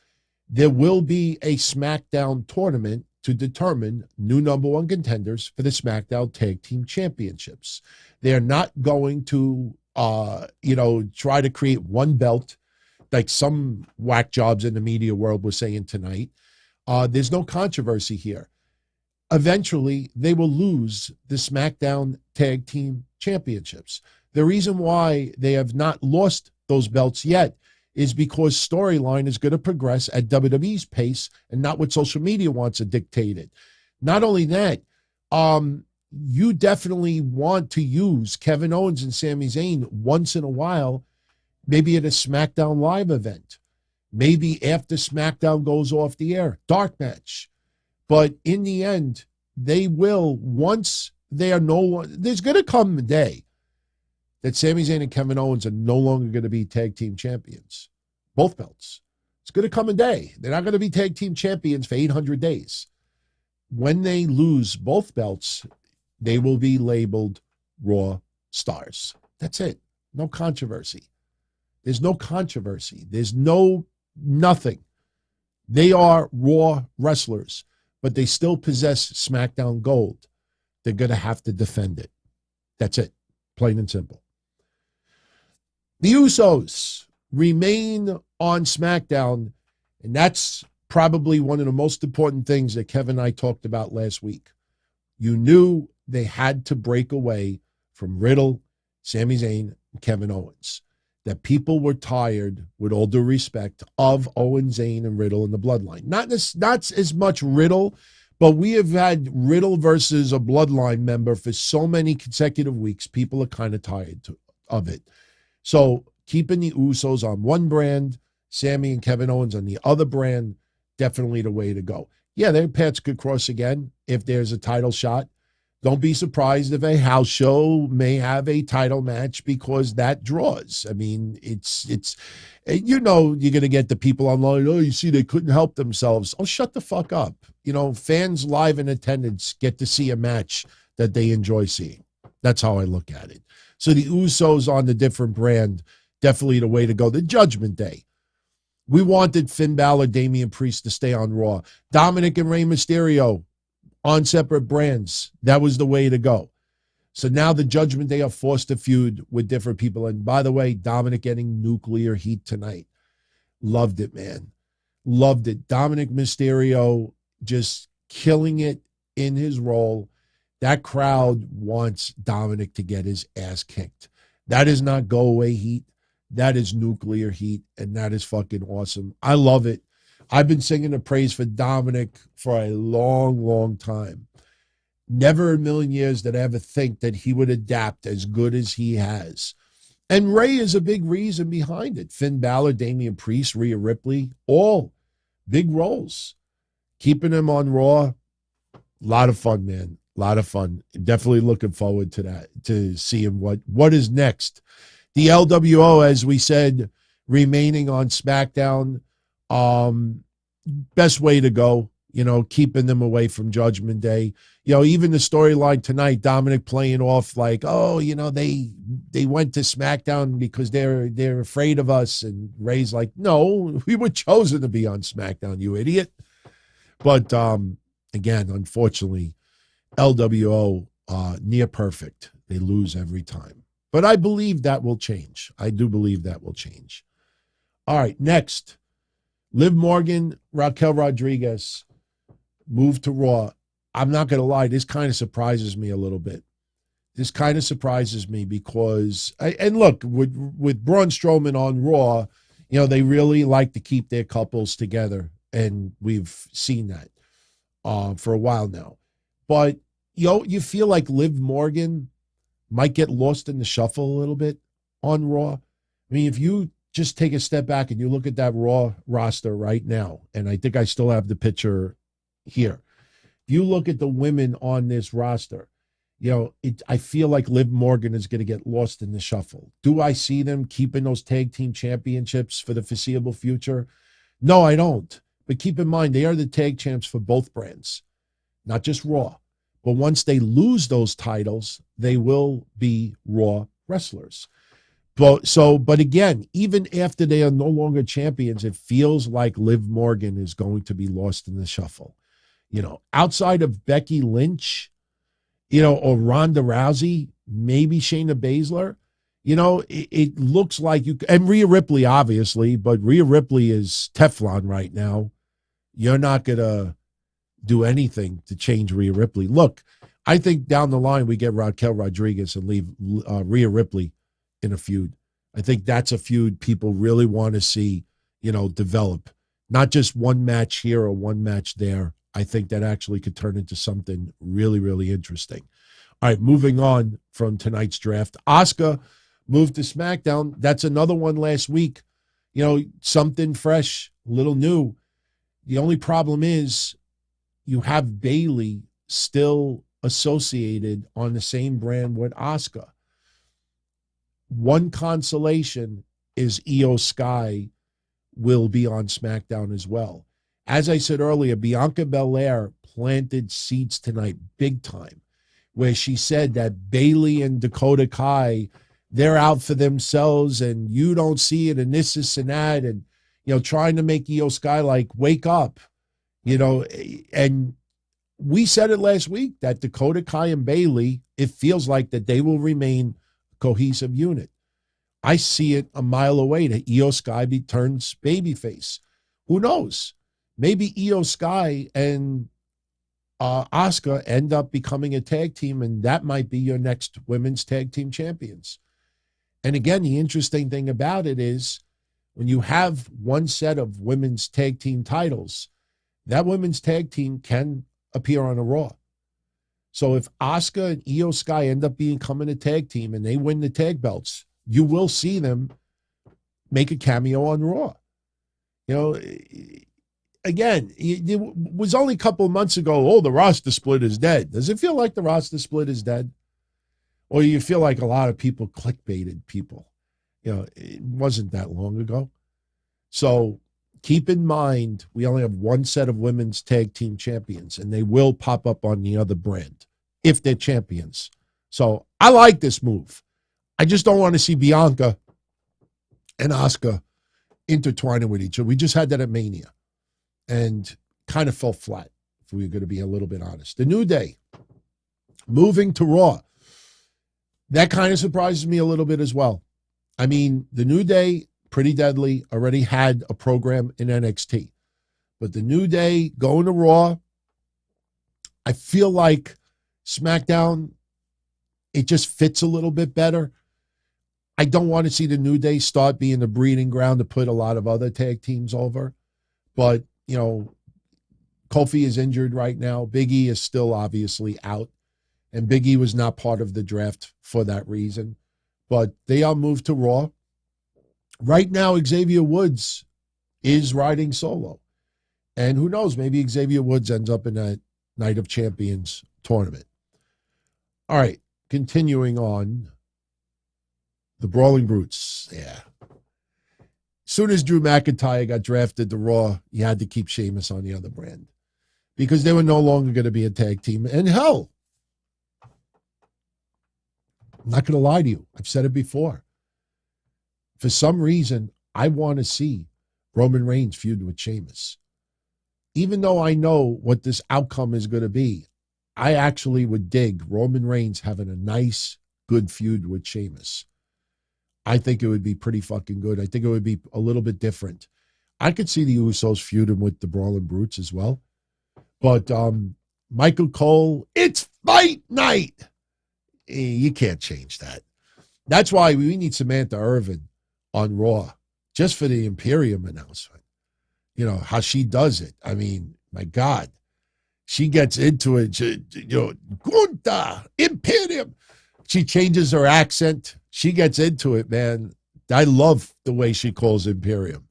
There will be a SmackDown tournament to determine new number 1 contenders for the SmackDown Tag Team Championships. They're not going to, try to create one belt like some whack jobs in the media world were saying tonight. There's no controversy here. Eventually, they will lose the SmackDown Tag Team Championships. The reason why they have not lost those belts yet is because storyline is going to progress at WWE's pace and not what social media wants to dictate it. Not only that, you definitely want to use Kevin Owens and Sami Zayn once in a while, maybe at a SmackDown Live event, maybe after SmackDown goes off the air, dark match. But in the end, they will, once they are there's going to come a day that Sami Zayn and Kevin Owens are no longer going to be tag team champions. Both belts. It's going to come a day. They're not going to be tag team champions for 800 days. When they lose both belts, they will be labeled Raw stars. That's it. No controversy. There's no controversy. There's nothing. They are Raw wrestlers, but they still possess SmackDown gold. They're going to have to defend it. That's it. Plain and simple. The Usos remain on SmackDown, and that's probably one of the most important things that Kevin and I talked about last week. You knew they had to break away from Riddle, Sami Zayn, and Kevin Owens. That people were tired, with all due respect, of Owens, Zayn, and Riddle in the bloodline. Not as much Riddle, but we have had Riddle versus a bloodline member for so many consecutive weeks, people are kind of tired of it. So keeping the Usos on one brand, Sami and Kevin Owens on the other brand, definitely the way to go. Yeah, their paths could cross again if there's a title shot. Don't be surprised if a house show may have a title match because that draws. I mean, it's you're going to get the people online, oh, you see, they couldn't help themselves. Oh, shut the fuck up. Fans live in attendance get to see a match that they enjoy seeing. That's how I look at it. So the Usos on the different brand, definitely the way to go. The Judgment Day. We wanted Finn Balor, Damian Priest to stay on Raw. Dominic and Rey Mysterio on separate brands. That was the way to go. So now the Judgment Day are forced to feud with different people. And by the way, Dominic getting nuclear heat tonight. Loved it, man. Loved it. Dominic Mysterio just killing it in his role. That crowd wants Dominic to get his ass kicked. That is not go away heat. That is nuclear heat, and that is fucking awesome. I love it. I've been singing the praise for Dominic for a long, long time. Never in a million years did I ever think that he would adapt as good as he has. And Rey is a big reason behind it. Finn Balor, Damian Priest, Rhea Ripley, all big roles. Keeping him on Raw, a lot of fun, man. A lot of fun. Definitely looking forward to that, to seeing what is next. The LWO, as we said, remaining on SmackDown, best way to go, keeping them away from Judgment Day. Even the storyline tonight, Dominic playing off like, they went to SmackDown because they're afraid of us. And Ray's like, no, we were chosen to be on SmackDown, you idiot. But again, unfortunately, LWO near perfect. They lose every time. But I believe that will change. I do believe that will change. All right, next. Liv Morgan, Raquel Rodriguez moved to Raw. I'm not going to lie, this kind of surprises me a little bit. This kind of surprises me because, and look, with Braun Strowman on Raw, they really like to keep their couples together, and we've seen that for a while now. But, you feel like Liv Morgan might get lost in the shuffle a little bit on Raw. I mean, if you just take a step back and you look at that Raw roster right now, and I think I still have the picture here. If you look at the women on this roster, I feel like Liv Morgan is going to get lost in the shuffle. Do I see them keeping those tag team championships for the foreseeable future? No, I don't. But keep in mind, they are the tag champs for both brands, not just Raw. But once they lose those titles, they will be Raw wrestlers. But again, even after they are no longer champions, it feels like Liv Morgan is going to be lost in the shuffle. Outside of Becky Lynch, or Ronda Rousey, maybe Shayna Baszler, it looks like and Rhea Ripley, obviously, but Rhea Ripley is Teflon right now. You're not going to do anything to change Rhea Ripley. Look, I think down the line we get Raquel Rodriguez and leave Rhea Ripley in a feud. I think that's a feud people really want to see, develop. Not just one match here or one match there. I think that actually could turn into something really, really interesting. All right, moving on from tonight's draft. Asuka moved to SmackDown. That's another one last week. Something fresh, a little new. The only problem is you have Bayley still associated on the same brand with Asuka. One consolation is Io Sky will be on SmackDown as well. As I said earlier, Bianca Belair planted seeds tonight big time, where she said that Bayley and Dakota Kai, they're out for themselves and you don't see it and this and that, and trying to make Io Sky like wake up. And we said it last week that Dakota Kai and Bayley, it feels like that they will remain a cohesive unit. I see it a mile away that Io Sky turns babyface. Who knows? Maybe Io Sky and Asuka end up becoming a tag team, and that might be your next women's tag team champions. And again, the interesting thing about it is when you have one set of women's tag team titles, that women's tag team can appear on a Raw. So if Asuka and Io Sky end up becoming a tag team and they win the tag belts, you will see them make a cameo on Raw. Again, it was only a couple of months ago, the roster split is dead. Does it feel like the roster split is dead? Or you feel like a lot of people clickbaited people? It wasn't that long ago. So keep in mind, we only have one set of women's tag team champions, and they will pop up on the other brand. if they're champions. So I like this move. I just don't want to see Bianca and Asuka intertwining with each other. We just had that at Mania and kind of fell flat, if we were going to be a little bit honest. The New Day moving to Raw. That kind of surprises me a little bit as well. I mean, the New Day, pretty deadly, already had a program in NXT. But the New Day going to Raw, I feel like SmackDown, it just fits a little bit better. I don't want to see the New Day start being the breeding ground to put a lot of other tag teams over. But, you know, Kofi is injured right now. Big E is still obviously out. And Big E was not part of the draft for that reason. But they are moved to Raw. Right now, Xavier Woods is riding solo. And who knows, maybe Xavier Woods ends up in that Night of Champions tournament. All right, continuing on. The Brawling Brutes, yeah. As soon as Drew McIntyre got drafted to Raw, you had to keep Sheamus on the other brand because they were no longer going to be a tag team. And hell, I'm not going to lie to you. I've said it before. For some reason, I want to see Roman Reigns feud with Sheamus. Even though I know what this outcome is going to be, I actually would dig Roman Reigns having a nice, good feud with Sheamus. I think it would be pretty fucking good. I think it would be a little bit different. I could see the Usos feuding with the Brawling Brutes as well. But Michael Cole, it's fight night. You can't change that. That's why we need Samantha Irvin on Raw, just for the Imperium announcement. You know, how she does it. I mean, my God. She gets into it. Gunta, Imperium. She changes her accent. She gets into it, man. I love the way she calls Imperium.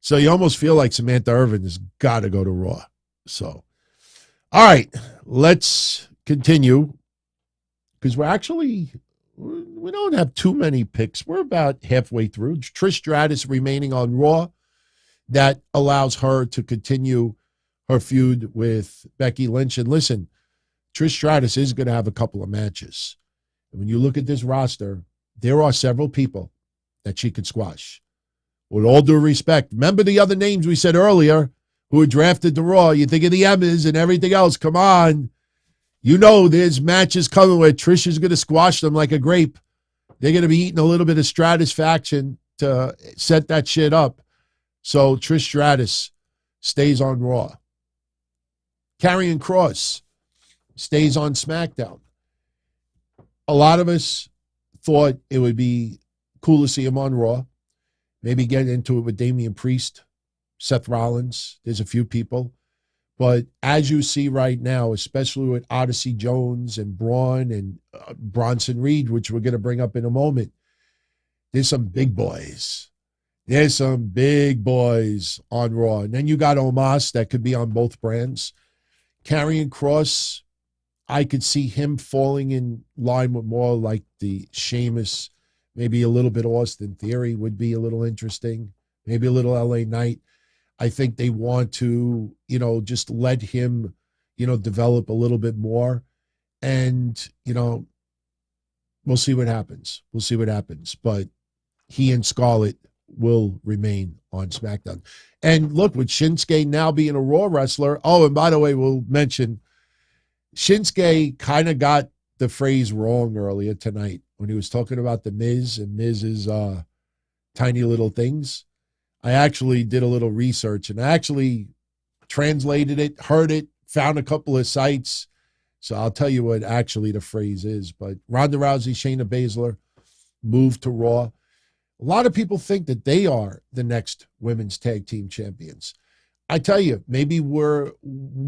So you almost feel like Samantha Irvin has got to go to Raw. So, all right, let's continue because we don't have too many picks. We're about halfway through. Trish Stratus remaining on Raw. That allows her to continue her feud with Becky Lynch. And listen, Trish Stratus is going to have a couple of matches. And when you look at this roster, there are several people that she could squash. With all due respect, remember the other names we said earlier who were drafted to Raw. You think of the Emmas and everything else. Come on. You know there's matches coming where Trish is going to squash them like a grape. They're going to be eating a little bit of Stratus faction to set that shit up. So Trish Stratus stays on Raw. Karrion Kross stays on SmackDown. A lot of us thought it would be cool to see him on Raw. Maybe get into it with Damian Priest, Seth Rollins. There's a few people. But as you see right now, especially with Odyssey Jones and Braun and Bronson Reed, which we're going to bring up in a moment, there's some big boys. There's some big boys on Raw. And then you got Omos that could be on both brands. Karrion Kross, I could see him falling in line with more like the Sheamus, maybe a little bit Austin Theory would be a little interesting. Maybe a little LA Knight. I think they want to, just let him, develop a little bit more. And, we'll see what happens. We'll see what happens. But he and Scarlett will remain on SmackDown. And look, with Shinsuke now being a Raw wrestler. Oh, and by the way, we'll mention Shinsuke kind of got the phrase wrong earlier tonight when he was talking about the Miz and Miz's tiny little things. I actually did a little research and I actually translated it, heard it, found a couple of sites. So I'll tell you what actually the phrase is. But Ronda Rousey, Shayna Baszler moved to Raw. A lot of people think that they are the next women's tag team champions. I tell you, maybe we're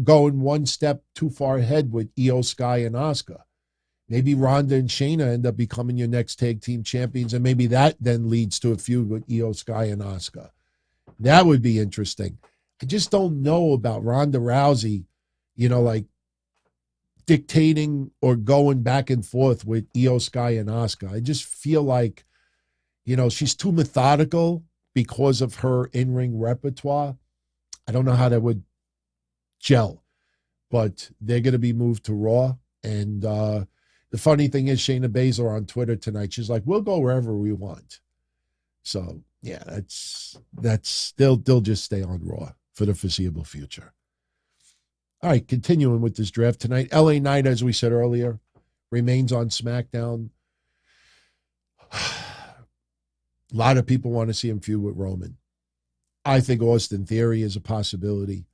going one step too far ahead with Io Sky and Asuka. Maybe Ronda and Shayna end up becoming your next tag team champions, and maybe that then leads to a feud with Io Sky and Asuka. That would be interesting. I just don't know about Ronda Rousey, like dictating or going back and forth with Io Sky and Asuka. I just feel like, she's too methodical because of her in-ring repertoire. I don't know how that would gel, but they're going to be moved to Raw. And the funny thing is, Shayna Baszler on Twitter tonight, she's like, we'll go wherever we want. So, yeah, they'll just stay on Raw for the foreseeable future. All right, continuing with this draft tonight. LA Knight, as we said earlier, remains on SmackDown. A lot of people want to see him feud with Roman. I think Austin Theory is a possibility,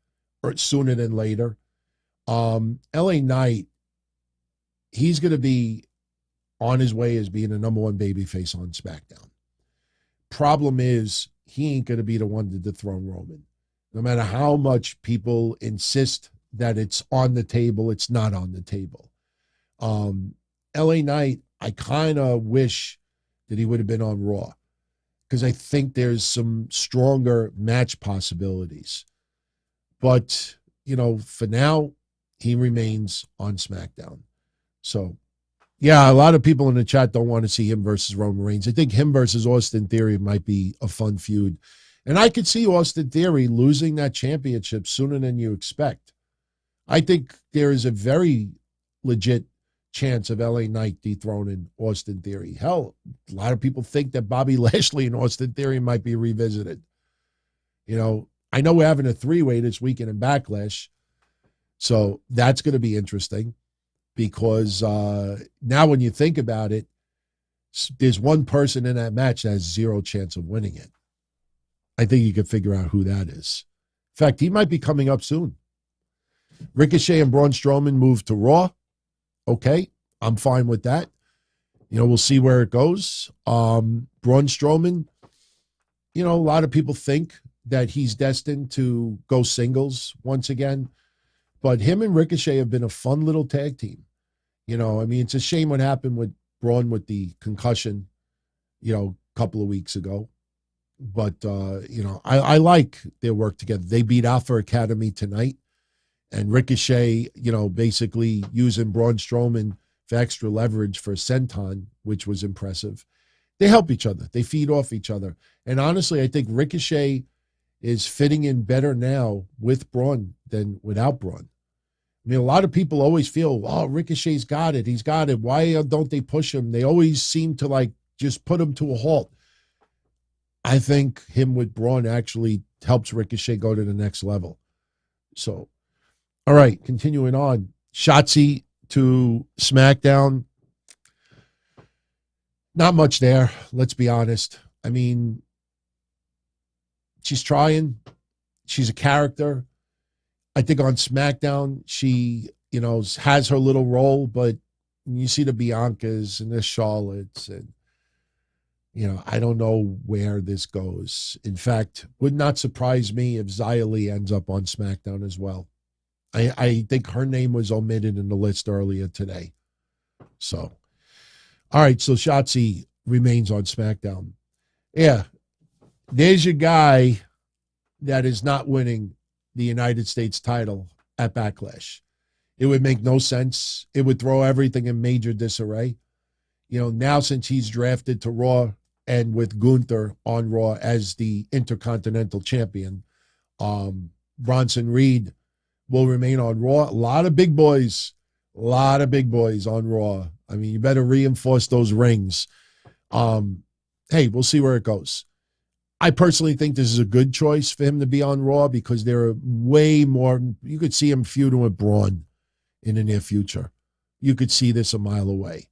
or sooner than later. LA Knight, he's going to be on his way as being the number one babyface on SmackDown. Problem is, he ain't going to be the one to dethrone Roman. No matter how much people insist that it's on the table, it's not on the table. LA Knight, I kind of wish that he would have been on Raw, because I think there's some stronger match possibilities. But, for now, he remains on SmackDown. So, yeah, a lot of people in the chat don't want to see him versus Roman Reigns. I think him versus Austin Theory might be a fun feud. And I could see Austin Theory losing that championship sooner than you expect. I think there is a very legit chance of LA Knight dethroning Austin Theory. Hell, a lot of people think that Bobby Lashley and Austin Theory might be revisited. I know we're having a three-way this weekend in Backlash, so that's going to be interesting, because now when you think about it, there's one person in that match that has zero chance of winning it. I think you can figure out who that is. In fact, he might be coming up soon. Ricochet and Braun Strowman moved to Raw. Okay, I'm fine with that. We'll see where it goes. Braun Strowman, a lot of people think that he's destined to go singles once again. But him and Ricochet have been a fun little tag team. It's a shame what happened with Braun with the concussion, a couple of weeks ago. But, I like their work together. They beat Alpha Academy tonight. And Ricochet, basically using Braun Strowman for extra leverage for Senton, which was impressive. They help each other. They feed off each other. And honestly, I think Ricochet is fitting in better now with Braun than without Braun. A lot of people always feel, oh, Ricochet's got it. He's got it. Why don't they push him? They always seem to just put him to a halt. I think him with Braun actually helps Ricochet go to the next level. So, all right, continuing on. Shotzi to SmackDown. Not much there, let's be honest. She's trying. She's a character. I think on SmackDown, she, has her little role, but you see the Biancas and the Charlottes, and, I don't know where this goes. In fact, would not surprise me if Xia Li ends up on SmackDown as well. I think her name was omitted in the list earlier today. So, all right, so Shotzi remains on SmackDown. Yeah, there's your guy that is not winning the United States title at Backlash. It would make no sense. It would throw everything in major disarray. Now since he's drafted to Raw and with Gunther on Raw as the Intercontinental Champion, Bronson Reed will remain on Raw. A lot of big boys on Raw. You better reinforce those rings. Hey, we'll see where it goes. I personally think this is a good choice for him to be on Raw, because there are way more. You could see him feuding with Braun in the near future. You could see this a mile away.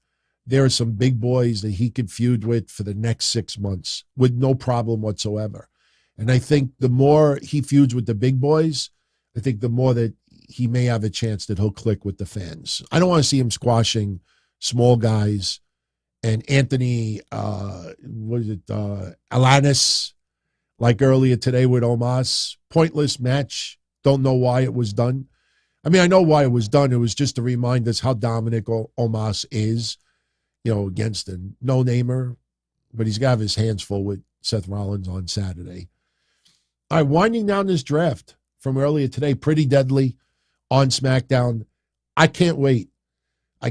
There are some big boys that he could feud with for the next 6 months with no problem whatsoever. And I think the more he feuds with the big boys, I think the more that he may have a chance that he'll click with the fans. I don't want to see him squashing small guys. And Anthony, Alanis, like earlier today with Omos. Pointless match. Don't know why it was done. I know why it was done. It was just to remind us how dominant Omos is, against a no-namer. But he's got to have his hands full with Seth Rollins on Saturday. All right, winding down this draft from earlier today, Pretty Deadly on SmackDown. I can't wait. I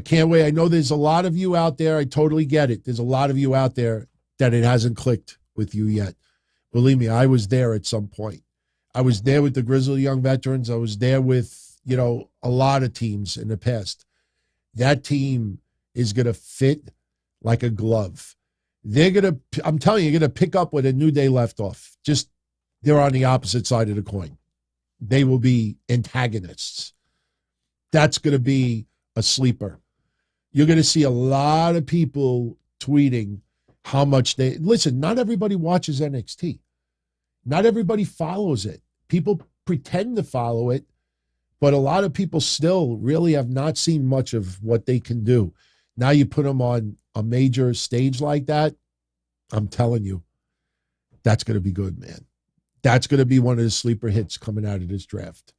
know there's a lot of you out there. I totally get it. There's a lot of you out there that it hasn't clicked with you yet. Believe me, I was there at some point. I was there with the Grizzly Young Veterans. I was there with, a lot of teams in the past. that team is going to fit like a glove. I'm telling you, you're going to pick up where the New Day left off. Just, they're on the opposite side of the coin. They will be antagonists. That's going to be a sleeper. You're going to see a lot of people tweeting how much listen, not everybody watches NXT. Not everybody follows it. People pretend to follow it, but a lot of people still really have not seen much of what they can do. Now you put them on a major stage like that, I'm telling you, that's going to be good, man. That's going to be one of the sleeper hits coming out of this draft.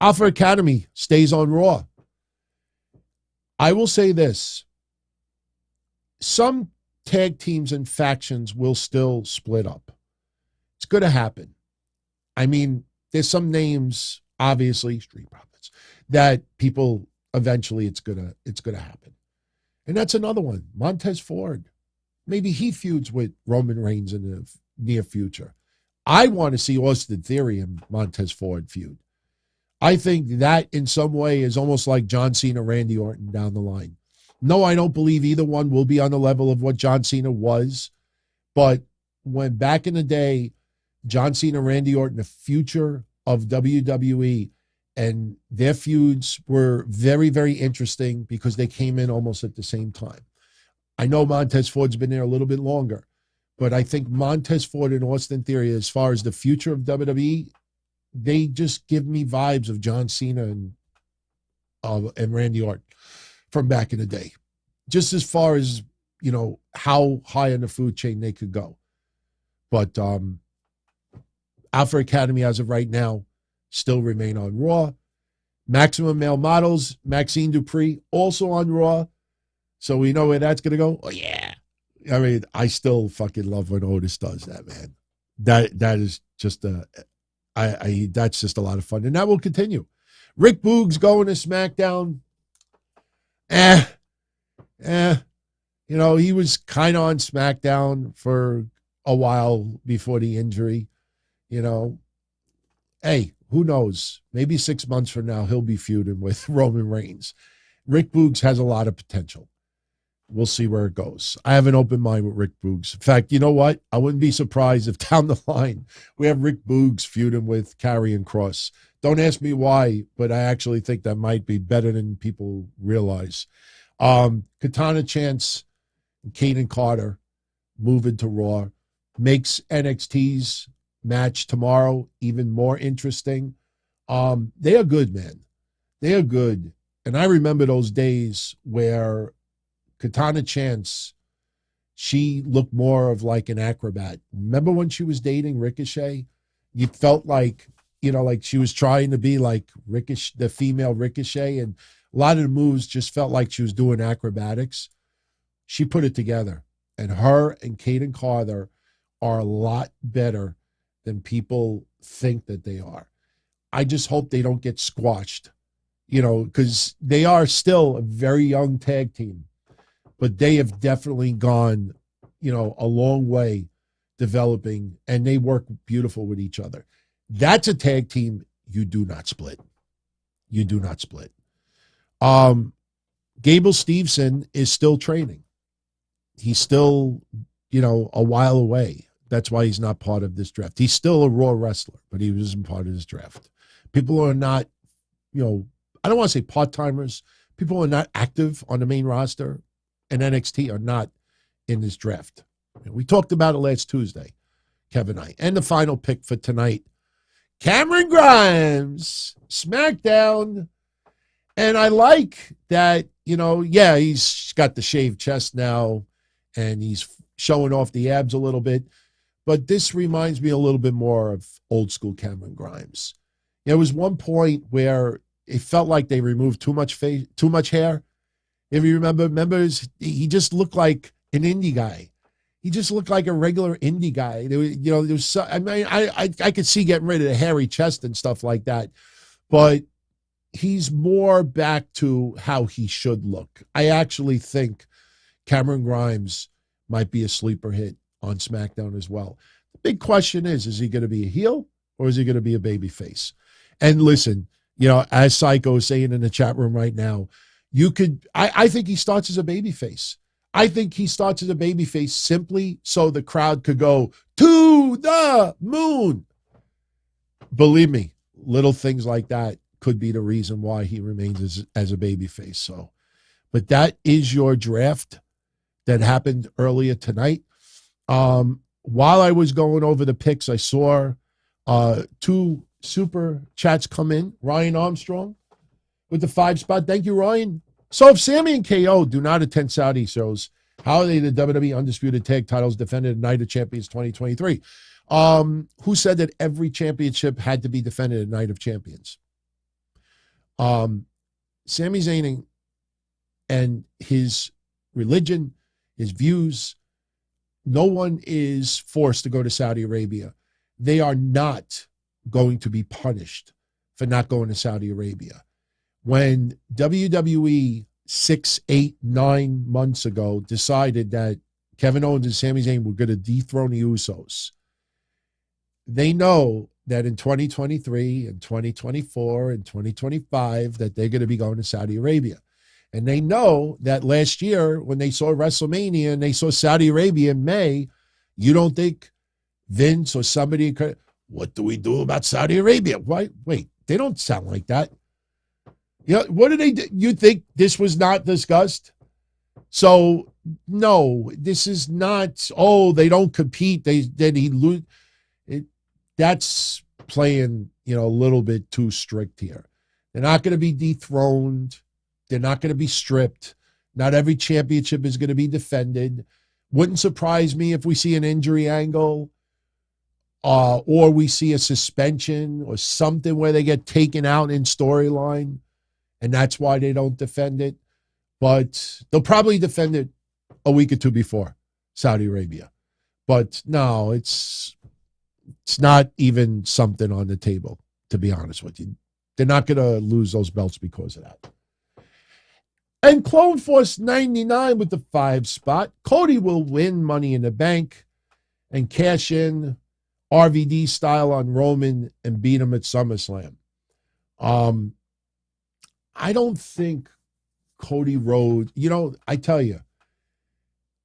Alpha Academy stays on Raw. I will say this. Some tag teams and factions will still split up. It's going to happen. I mean, there's some names, obviously, Street Profits, that people eventually it's gonna happen. And that's another one. Montez Ford. Maybe he feuds with Roman Reigns in the near future. I want to see Austin Theory and Montez Ford feud. I think that in some way is almost like John Cena, Randy Orton down the line. No, I don't believe either one will be on the level of what John Cena was. But when back in the day, John Cena, Randy Orton, the future of WWE, and their feuds were very, very interesting because they came in almost at the same time. I know Montez Ford's been there a little bit longer, but I think Montez Ford and Austin Theory, as far as the future of WWE, they just give me vibes of John Cena and Randy Orton from back in the day. Just as far as, you know, how high in the food chain they could go. But Alpha Academy, as of right now, still remain on Raw. Maximum Male Models, Maxine Dupree, also on Raw. So we know where that's going to go. Oh, yeah. I mean, I still fucking love when Otis does that, man. That is just that's just a lot of fun. And that will continue. Rick Boogs going to SmackDown. You know, he was kind of on SmackDown for a while before the injury. You know, hey, who knows? Maybe 6 months from now, he'll be feuding with Roman Reigns. Rick Boogs has a lot of potential. We'll see where it goes. I have an open mind with Rick Boogs. In fact, you know what? I wouldn't be surprised if down the line we have Rick Boogs feuding with Karrion Kross. Don't ask me why, but I actually think that might be better than people realize. Katana Chance and Kayden Carter moving to Raw makes NXT's match tomorrow even more interesting. They are good, man. They are good. And I remember those days where Katana Chance, she looked more of like an acrobat. Remember when she was dating Ricochet? You felt like, you know, like she was trying to be like Ricochet, the female Ricochet, and a lot of the moves just felt like she was doing acrobatics. She put it together. And her and Kayden Carter are a lot better than people think that they are. I just hope they don't get squashed, you know, because they are still a very young tag team. But they have definitely gone, you know, a long way developing, and they work beautiful with each other. That's a tag team you do not split. You do not split. Gable Steveson is still training. He's still, you know, a while away. That's why he's not part of this draft. He's still a Raw wrestler, but he wasn't part of this draft. People are not, you know, I don't want to say part-timers. People who are not active on the main roster and NXT are not in this draft. We talked about it last Tuesday, Kevin and I. And the final pick for tonight, Cameron Grimes, SmackDown. And I like that, you know, yeah, he's got the shaved chest now, and he's showing off the abs a little bit. But this reminds me a little bit more of old school Cameron Grimes. There was one point where it felt like they removed too much hair. If you remember, he just looked like an indie guy. He just looked like a regular indie guy. There was, I mean, I could see getting rid of the hairy chest and stuff like that, but he's more back to how he should look. I actually think Cameron Grimes might be a sleeper hit on SmackDown as well. The big question is he going to be a heel or is he going to be a babyface? And listen, you know, as Psycho is saying in the chat room right now, I think he starts as a babyface. I think he starts as a babyface simply so the crowd could go to the moon. Believe me, little things like that could be the reason why he remains as a babyface. So, but that is your draft that happened earlier tonight. While I was going over the picks, I saw 2 super chats come in. Ryan Armstrong with the 5 spot. Thank you, Ryan. So if Sami and KO do not attend Saudi shows, how are they the WWE Undisputed Tag Titles defended at Night of Champions 2023? Who said that every championship had to be defended at Night of Champions? Sami Zayn and his religion, his views, no one is forced to go to Saudi Arabia. They are not going to be punished for not going to Saudi Arabia. When WWE 6, 8, 9 months ago decided that Kevin Owens and Sami Zayn were going to dethrone the Usos, they know that in 2023 and 2024 and 2025 that they're going to be going to Saudi Arabia. And they know that last year when they saw WrestleMania and they saw Saudi Arabia in May, you don't think Vince or somebody could, what do we do about Saudi Arabia? Why? Wait, they don't sound like that. You know, what do they do? You think this was not discussed? So, no, this is not, oh, they don't compete. Then he lose. That's playing, a little bit too strict here. They're not going to be dethroned. They're not going to be stripped. Not every championship is going to be defended. Wouldn't surprise me if we see an injury angle or we see a suspension or something where they get taken out in storyline, and that's why they don't defend it. But they'll probably defend it a week or two before Saudi Arabia. But no, it's not even something on the table, to be honest with you. They're not going to lose those belts because of that. And Clone Force 99 with the 5 spot. Cody will win Money in the Bank and cash in RVD style on Roman and beat him at SummerSlam. I don't think Cody Rhodes, I tell you,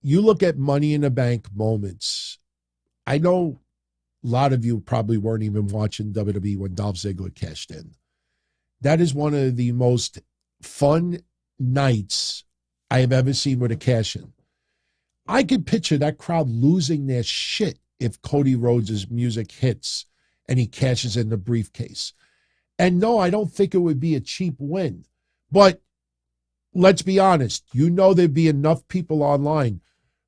you look at Money in the Bank moments. I know a lot of you probably weren't even watching WWE when Dolph Ziggler cashed in. That is one of the most fun nights I have ever seen with a cash-in. I could picture that crowd losing their shit if Cody Rhodes' music hits and he cashes in the briefcase. And no, I don't think it would be a cheap win. But let's be honest, there'd be enough people online.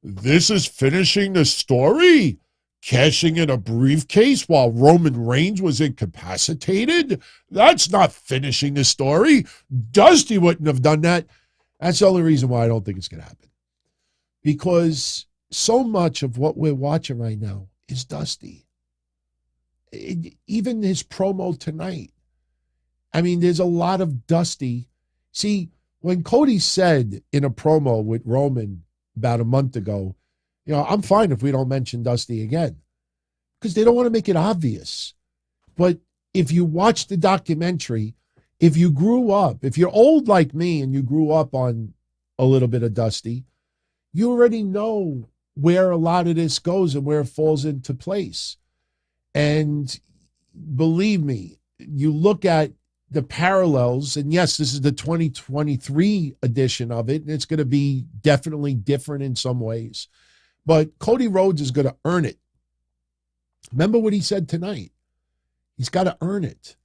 This is finishing the story? Cashing in a briefcase while Roman Reigns was incapacitated? That's not finishing the story. Dusty wouldn't have done that. That's the only reason why I don't think it's going to happen. Because so much of what we're watching right now is Dusty. Even his promo tonight. I mean, there's a lot of Dusty. See, when Cody said in a promo with Roman about a month ago, I'm fine if we don't mention Dusty again, because they don't want to make it obvious. But if you watch the documentary, if you grew up, if you're old like me and you grew up on a little bit of Dusty, you already know where a lot of this goes and where it falls into place. And believe me, you look at the parallels, and yes, this is the 2023 edition of it, and it's going to be definitely different in some ways. But Cody Rhodes is going to earn it. Remember what he said tonight. He's got to earn it.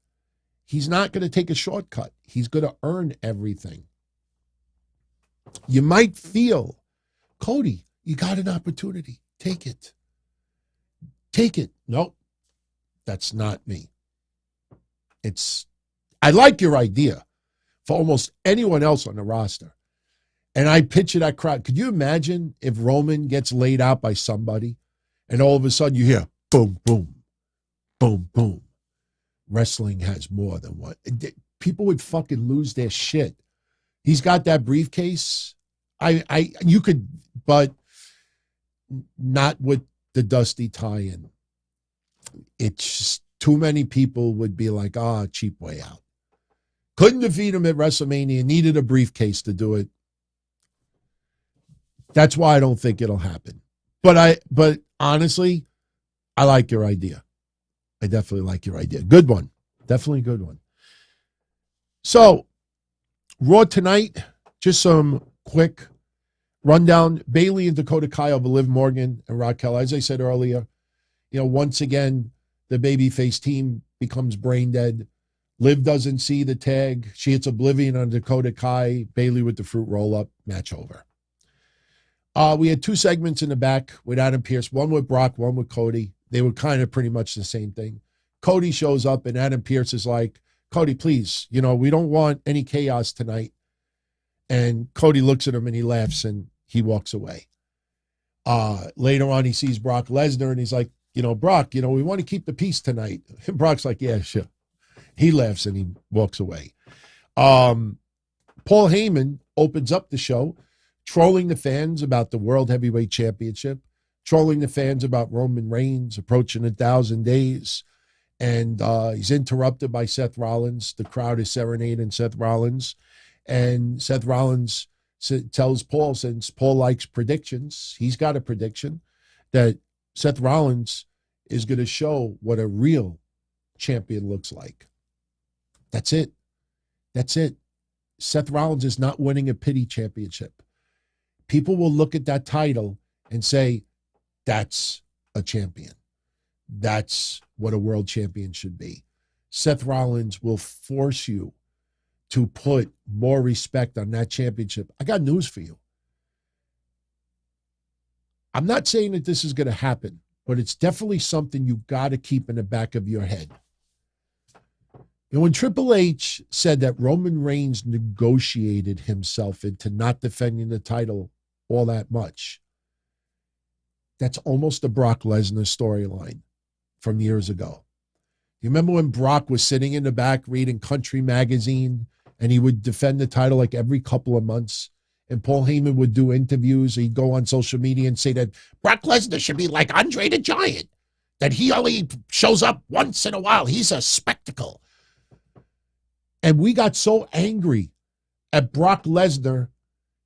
He's not going to take a shortcut. He's going to earn everything. You might feel, Cody, you got an opportunity. Take it. Take it. Nope. That's not me. I like your idea for almost anyone else on the roster. And I picture that crowd. Could you imagine if Roman gets laid out by somebody and all of a sudden you hear boom, boom, boom, boom. Wrestling has more than one. People would fucking lose their shit. He's got that briefcase. You could, but not with the Dusty tie-in. It's just too many people would be like, cheap way out. Couldn't defeat him at WrestleMania, needed a briefcase to do it. That's why I don't think it'll happen. But honestly, I like your idea. I definitely like your idea. Good one. Definitely a good one. So, Raw tonight, just some quick rundown. Bayley and Dakota Kai over Liv Morgan and Raquel. As I said earlier, once again, the babyface team becomes brain dead. Liv doesn't see the tag. She hits Oblivion on Dakota Kai. Bayley with the fruit roll-up. Match over. We had two segments in the back with Adam Pearce, one with Brock, one with Cody. They were kind of pretty much the same thing. Cody shows up and Adam Pearce is like, Cody, please, we don't want any chaos tonight. And Cody looks at him and he laughs and he walks away. Later on, he sees Brock Lesnar and he's like, Brock, we want to keep the peace tonight. And Brock's like, yeah, sure. He laughs and he walks away. Paul Heyman opens up the show, trolling the fans about the World Heavyweight Championship, trolling the fans about Roman Reigns approaching 1,000 days. And he's interrupted by Seth Rollins. The crowd is serenading Seth Rollins. And Seth Rollins tells Paul, since Paul likes predictions, he's got a prediction that Seth Rollins is going to show what a real champion looks like. That's it. That's it. Seth Rollins is not winning a pity championship. People will look at that title and say, that's a champion. That's what a world champion should be. Seth Rollins will force you to put more respect on that championship. I got news for you. I'm not saying that this is going to happen, but it's definitely something you got to keep in the back of your head. When Triple H said that Roman Reigns negotiated himself into not defending the title all that much, that's almost a Brock Lesnar storyline from years ago. You remember when Brock was sitting in the back reading Country Magazine and he would defend the title like every couple of months? And Paul Heyman would do interviews. He'd go on social media and say that Brock Lesnar should be like Andre the Giant, that he only shows up once in a while. He's a spectacle. And we got so angry at Brock Lesnar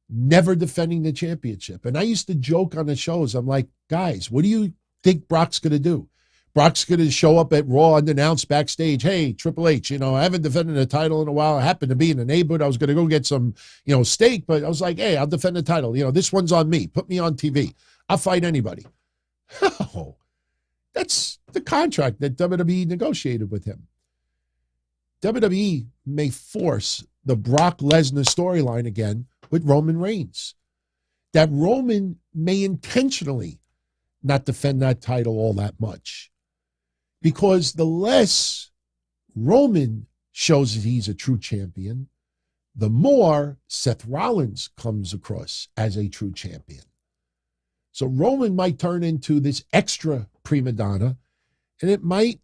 never defending the championship. And I used to joke on the shows. I'm like, guys, what do you think Brock's going to do? Brock's going to show up at Raw unannounced backstage. Hey, Triple H, I haven't defended the title in a while. I happened to be in the neighborhood. I was going to go get some, steak, but I was like, hey, I'll defend the title. This one's on me. Put me on TV. I'll fight anybody. Oh, that's the contract that WWE negotiated with him. WWE may force the Brock Lesnar storyline again with Roman Reigns. That Roman may intentionally not defend that title all that much. Because the less Roman shows that he's a true champion, the more Seth Rollins comes across as a true champion. So Roman might turn into this extra prima donna, and it might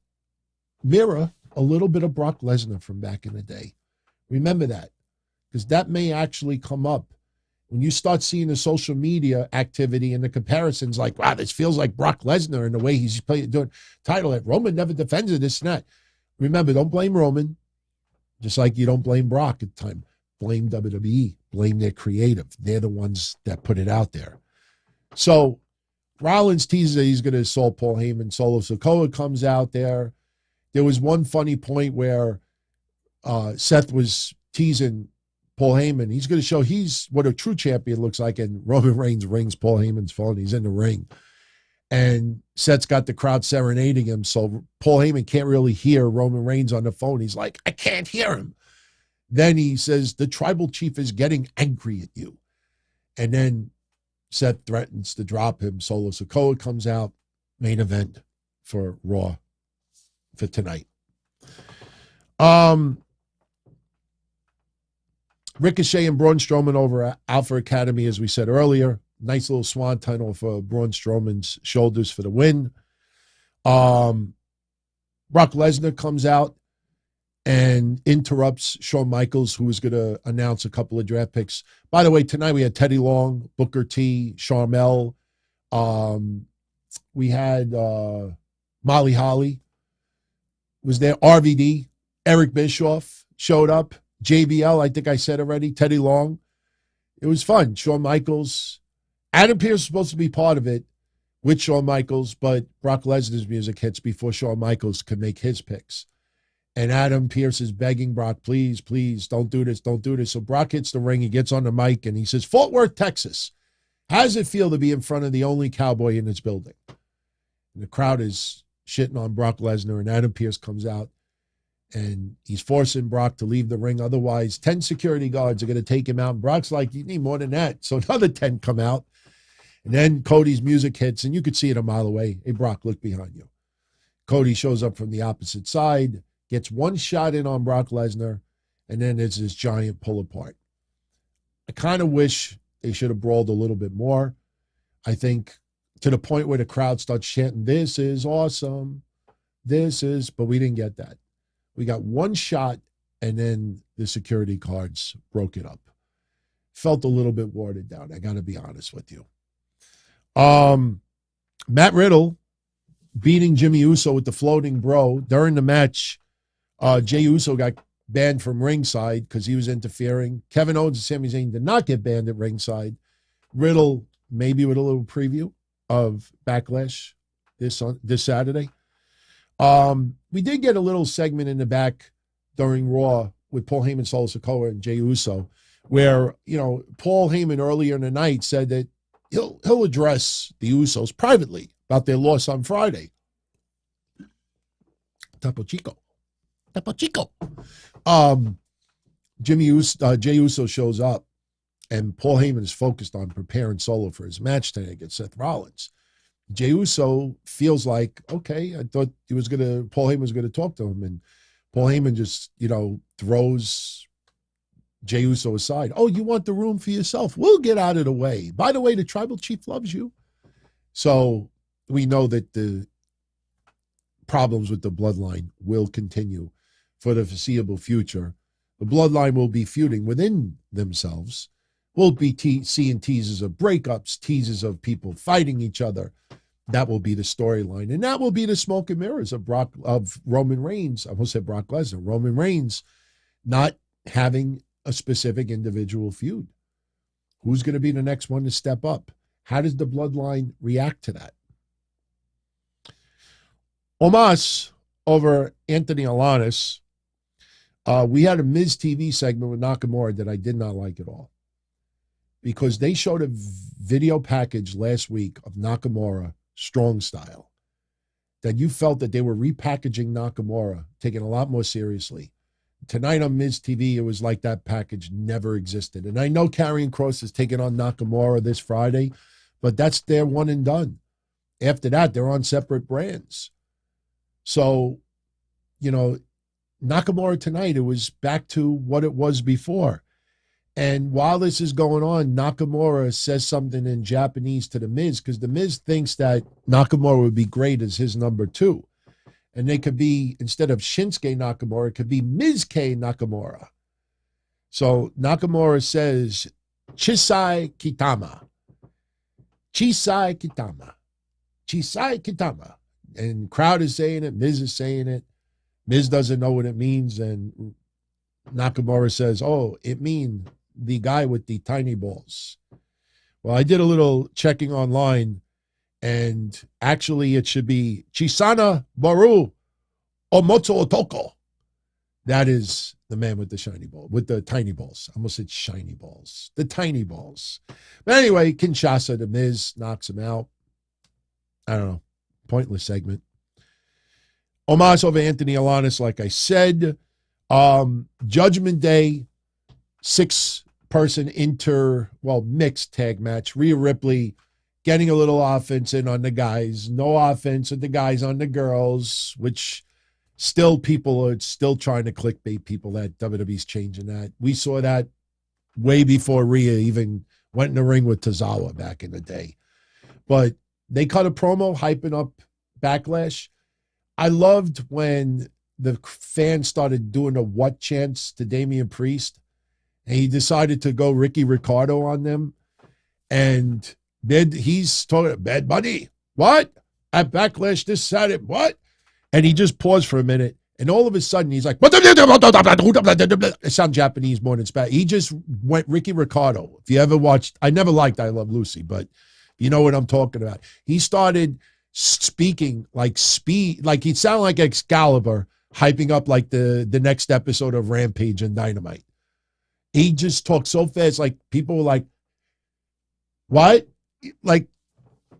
mirror a little bit of Brock Lesnar from back in the day. Remember that, because that may actually come up. When you start seeing the social media activity and the comparisons like, wow, this feels like Brock Lesnar and the way he's doing title, that Roman never defended this and that. Remember, don't blame Roman, just like you don't blame Brock at the time. Blame WWE, blame their creative. They're the ones that put it out there. So Rollins teases that he's going to assault Paul Heyman solo. Sikoa comes out there. There was one funny point where Seth was teasing Paul Heyman. He's going to show he's what a true champion looks like, and Roman Reigns rings Paul Heyman's phone. He's in the ring. And Seth's got the crowd serenading him, so Paul Heyman can't really hear Roman Reigns on the phone. He's like, I can't hear him. Then he says, the tribal chief is getting angry at you. And then Seth threatens to drop him. Solo Sikoa comes out, main event for Raw for tonight. Ricochet and Braun Strowman over at Alpha Academy, as we said earlier. Nice little swan tunnel for Braun Strowman's shoulders for the win. Brock Lesnar comes out and interrupts Shawn Michaels, who was going to announce a couple of draft picks. By the way, tonight we had Teddy Long, Booker T, Sharmell. We had Molly Holly was there. RVD, Eric Bischoff showed up. JBL, I think I said already, Teddy Long. It was fun. Shawn Michaels. Adam Pearce was supposed to be part of it with Shawn Michaels, but Brock Lesnar's music hits before Shawn Michaels could make his picks. And Adam Pearce is begging Brock, please, please, don't do this, don't do this. So Brock hits the ring, he gets on the mic, and he says, Fort Worth, Texas. How does it feel to be in front of the only cowboy in this building? And the crowd is shitting on Brock Lesnar, and Adam Pearce comes out, and he's forcing Brock to leave the ring. Otherwise, 10 security guards are going to take him out. And Brock's like, you need more than that. So another 10 come out. And then Cody's music hits, and you could see it a mile away. Hey, Brock, look behind you. Cody shows up from the opposite side, gets one shot in on Brock Lesnar, and then there's this giant pull apart. I kind of wish they should have brawled a little bit more. I think to the point where the crowd starts chanting, this is awesome. But we didn't get that. We got one shot, and then the security guards broke it up. Felt a little bit watered down. I got to be honest with you. Matt Riddle beating Jimmy Uso with the floating bro. During the match, Jey Uso got banned from ringside because he was interfering. Kevin Owens and Sami Zayn did not get banned at ringside. Riddle, maybe with a little preview of Backlash this Saturday. We did get a little segment in the back during Raw with Paul Heyman, Solo Sikoa, and Jey Uso, where, Paul Heyman earlier in the night said that he'll address the Usos privately about their loss on Friday. Topo Chico. Jey Uso shows up, and Paul Heyman is focused on preparing Solo for his match tonight against Seth Rollins. Jey Uso feels like, okay, I thought Paul Heyman was going to talk to him, and Paul Heyman just, throws Jey Uso aside. Oh, you want the room for yourself? We'll get out of the way. By the way, the tribal chief loves you. So we know that the problems with the bloodline will continue for the foreseeable future. The bloodline will be feuding within themselves. We'll be seeing teasers of breakups, teasers of people fighting each other. That will be the storyline. And that will be the smoke and mirrors of Roman Reigns. I almost said Brock Lesnar. Roman Reigns not having a specific individual feud. Who's going to be the next one to step up? How does the bloodline react to that? Omos over Anthony Alanis. We had a Miz TV segment with Nakamura that I did not like at all, because they showed a video package last week of Nakamura strong style that you felt that they were repackaging Nakamura, taking a lot more seriously. Tonight on Miz TV, it was like that package never existed. And I know Karrion Kross is taking on Nakamura this Friday, but that's their one and done. After that, they're on separate brands. So, Nakamura tonight, it was back to what it was before. And while this is going on, Nakamura says something in Japanese to The Miz, because The Miz thinks that Nakamura would be great as his number 2. And they could be, instead of Shinsuke Nakamura, it could be Miz K Nakamura. So Nakamura says, Chisai Kitama. Chisai Kitama. Chisai Kitama. And crowd is saying it. Miz is saying it. Miz doesn't know what it means. And Nakamura says, oh, it means the guy with the tiny balls. Well, I did a little checking online, and actually it should be Chisana Baru Omotsu Otoko. That is the man with the shiny ball, with the tiny balls. I almost said shiny balls. The tiny balls. But anyway, Kinshasa, the Miz knocks him out. I don't know. Pointless segment. Omos over Anthony Alanis, like I said. Judgment Day, 6-person mixed tag match. Rhea Ripley getting a little offense in on the guys. No offense with the guys on the girls, which still people are still trying to clickbait people that WWE's changing that. We saw that way before Rhea even went in the ring with Tozawa back in the day. But they cut a promo hyping up Backlash. I loved when the fans started doing the what chants to Damian Priest, and he decided to go Ricky Ricardo on them. And then he's talking, Bad Bunny, what? At Backlash this Saturday, what? And he just paused for a minute, And all of a sudden, he's like, it sounds Japanese more than Spanish. He just went Ricky Ricardo. If you ever watched, I never liked I Love Lucy, but you know what I'm talking about. He started speaking like speed, like he'd sound like Excalibur, hyping up like the next episode of Rampage and Dynamite. He just talked so fast, like people were like, what? Like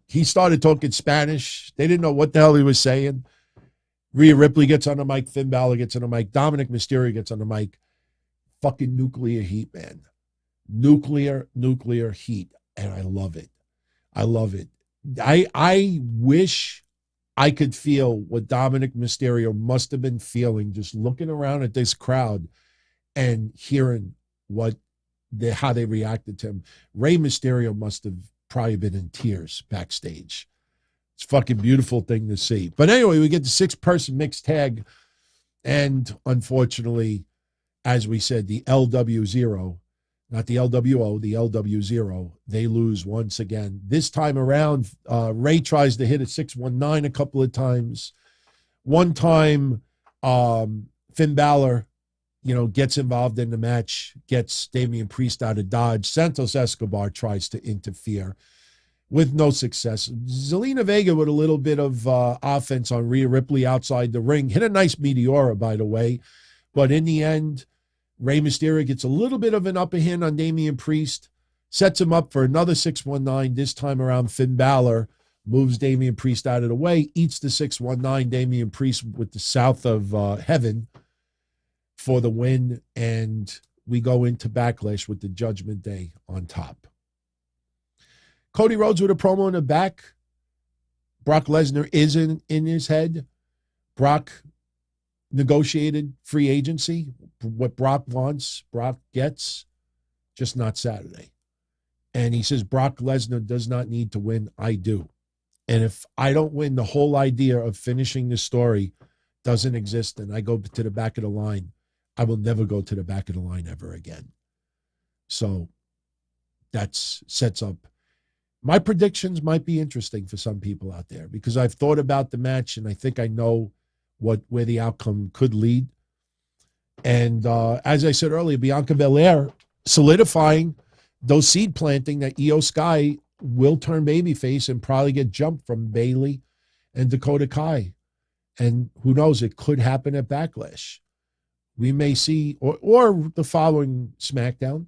he started talking Spanish. They didn't know what the hell he was saying. Rhea Ripley gets on the mic. Finn Balor gets on the mic. Dominic Mysterio gets on the mic. Fucking nuclear heat, man. Nuclear heat. And I love it. I love it. I wish I could feel what Dominic Mysterio must have been feeling just looking around at this crowd and hearing how they reacted to him. Rey Mysterio must have probably been in tears backstage. It's a fucking beautiful thing to see. But anyway, we get the 6-person mixed tag. And unfortunately, as we said, the LW0, not the LWO, the LW0, they lose once again. This time around, Ray tries to hit a 619 a couple of times. One time, Finn Balor, gets involved in the match, gets Damian Priest out of dodge. Santos Escobar tries to interfere with no success. Zelina Vega with a little bit of offense on Rhea Ripley outside the ring. Hit a nice Meteora, by the way. But in the end, Rey Mysterio gets a little bit of an upper hand on Damian Priest, sets him up for another 619. This time around, Finn Balor moves Damian Priest out of the way, eats the 619. Damian Priest with the South of Heaven for the win. And we go into Backlash with the Judgment Day on top. Cody Rhodes with a promo in the back. Brock Lesnar is in his head. Brock negotiated free agency. What Brock wants, Brock gets, just not Saturday. And he says, Brock Lesnar does not need to win. I do. And if I don't win, the whole idea of finishing the story doesn't exist, and I go to the back of the line, I will never go to the back of the line ever again. So that sets up. My predictions might be interesting for some people out there because I've thought about the match and I think I know where the outcome could lead. And as I said earlier, Bianca Belair solidifying those seed planting that Io Sky will turn babyface and probably get jumped from Bayley and Dakota Kai. And who knows, it could happen at Backlash. We may see, or the following SmackDown,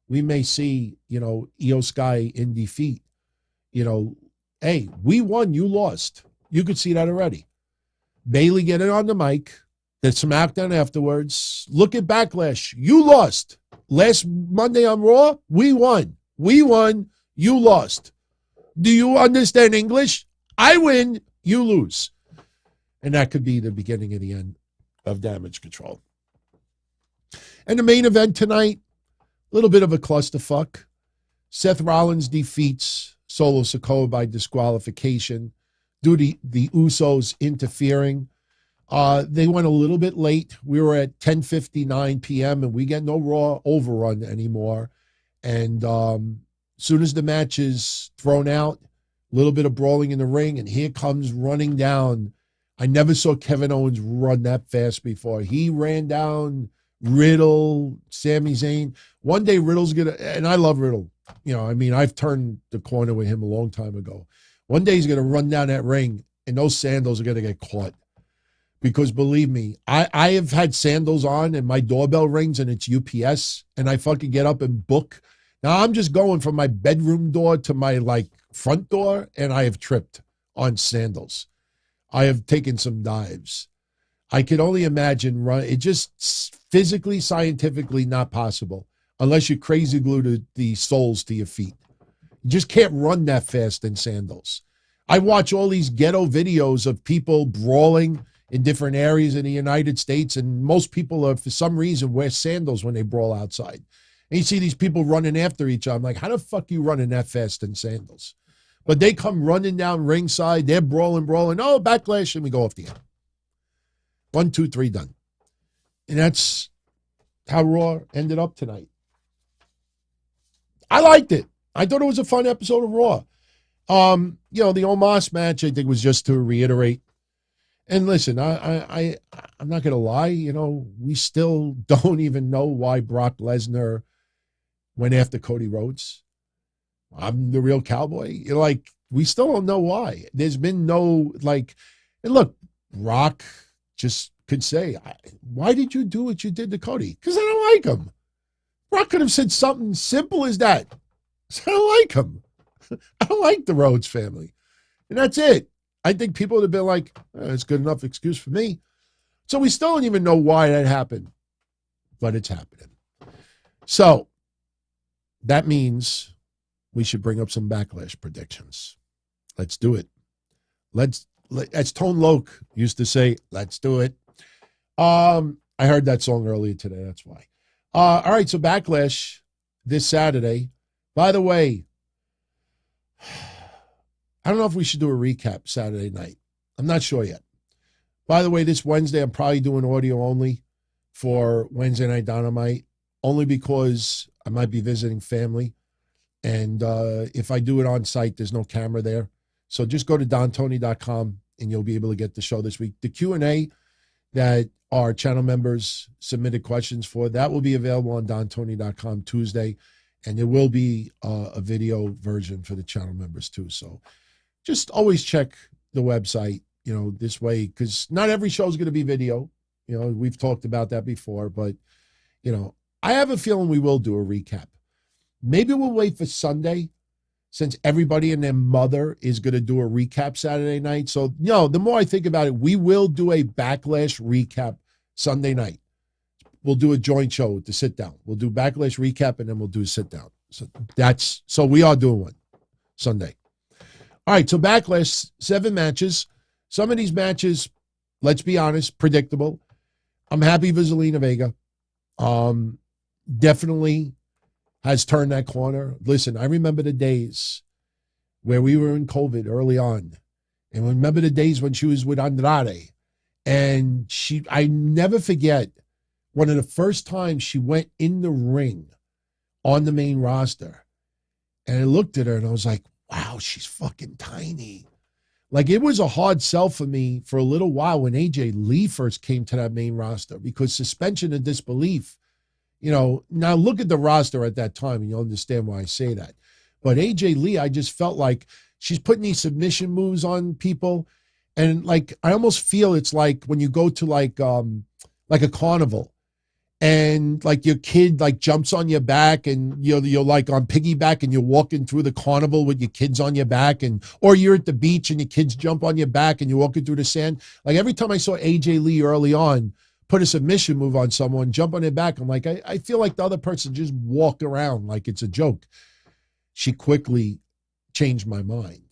we may see, Io Sky in defeat. Hey, we won, you lost. You could see that already. Bayley getting on the mic. The SmackDown afterwards. Look at Backlash. You lost. Last Monday on Raw, we won. We won, you lost. Do you understand English? I win, you lose. And that could be the beginning of the end of Damage Control. And the main event tonight, a little bit of a clusterfuck. Seth Rollins defeats Solo Sikoa by disqualification due to the Usos interfering. They went a little bit late. We were at 10:59 p.m. and we get no Raw overrun anymore. And soon as the match is thrown out, a little bit of brawling in the ring, and here comes running down. I never saw Kevin Owens run that fast before. He ran down Riddle, Sami Zayn. One day Riddle's going to, and I love Riddle. I've turned the corner with him a long time ago. One day he's going to run down that ring and those sandals are going to get caught. Because believe me, I have had sandals on and my doorbell rings and it's UPS and I fucking get up and book. Now I'm just going from my bedroom door to my front door and I have tripped on sandals. I have taken some dives. I could only imagine it just physically, scientifically not possible unless you crazy glue the soles to your feet. You just can't run that fast in sandals. I watch all these ghetto videos of people brawling in different areas in the United States, and most people for some reason, wear sandals when they brawl outside. And you see these people running after each other. I'm like, how the fuck you running that fast in sandals? But they come running down ringside. They're brawling. Oh, Backlash, and we go off the air. 1, 2, 3, done. And that's how Raw ended up tonight. I liked it. I thought it was a fun episode of Raw. The Omos match, I think, was just to reiterate And listen, I'm not going to lie. You know, we still don't even know why Brock Lesnar went after Cody Rhodes. I'm the real cowboy. You're like, we still don't know why. There's been no, like, and look, Brock just could say, why did you do what you did to Cody? Because I don't like him. Brock could have said something simple as that. I don't like him. I don't like the Rhodes family. And that's it. I think people would have been like, it's good enough excuse for me. So we still don't even know why that happened, but it's happening. So that means we should bring up some Backlash predictions. Let's do it. As Tone Loc used to say, let's do it. I heard that song earlier today. That's why. All right. So Backlash this Saturday. By the way, I don't know if we should do a recap Saturday night. I'm not sure yet. By the way, this Wednesday, I'm probably doing audio only for Wednesday Night Dynamite, only because I might be visiting family. And if I do it on site, there's no camera there. So just go to dontony.com and you'll be able to get the show this week. The Q&A that our channel members submitted questions for, that will be available on dontony.com Tuesday. And there will be a video version for the channel members too. So just always check the website, you know, this way, because not every show is going to be video. You know, we've talked about that before, but, you know, I have a feeling we will do a recap. Maybe we'll wait for Sunday, since everybody and their mother is going to do a recap Saturday night. So, you know, the more I think about it, we will do a Backlash recap Sunday night. We'll do a joint show with the sit down. We'll do Backlash recap and then we'll do a sit down. So we are doing one Sunday. All right, so Backlash, 7 matches. Some of these matches, let's be honest, predictable. I'm happy for Zelina Vega. Definitely has turned that corner. Listen, I remember the days where we were in COVID early on. And remember the days when she was with Andrade. And I never forget, one of the first times she went in the ring on the main roster. And I looked at her and I was like, wow, she's fucking tiny. Like, it was a hard sell for me for a little while when AJ Lee first came to that main roster, because suspension of disbelief, you know, now look at the roster at that time and you'll understand why I say that. But AJ Lee, I just felt like she's putting these submission moves on people. And like, I almost feel it's like when you go to like a carnival, and like your kid like jumps on your back and you're like on piggyback and you're walking through the carnival with your kids on your back, or you're at the beach and your kids jump on your back and you're walking through the sand. Like, every time I saw AJ Lee early on put a submission move on someone, jump on their back, I'm like, I feel like the other person just walk around like it's a joke. She quickly changed my mind.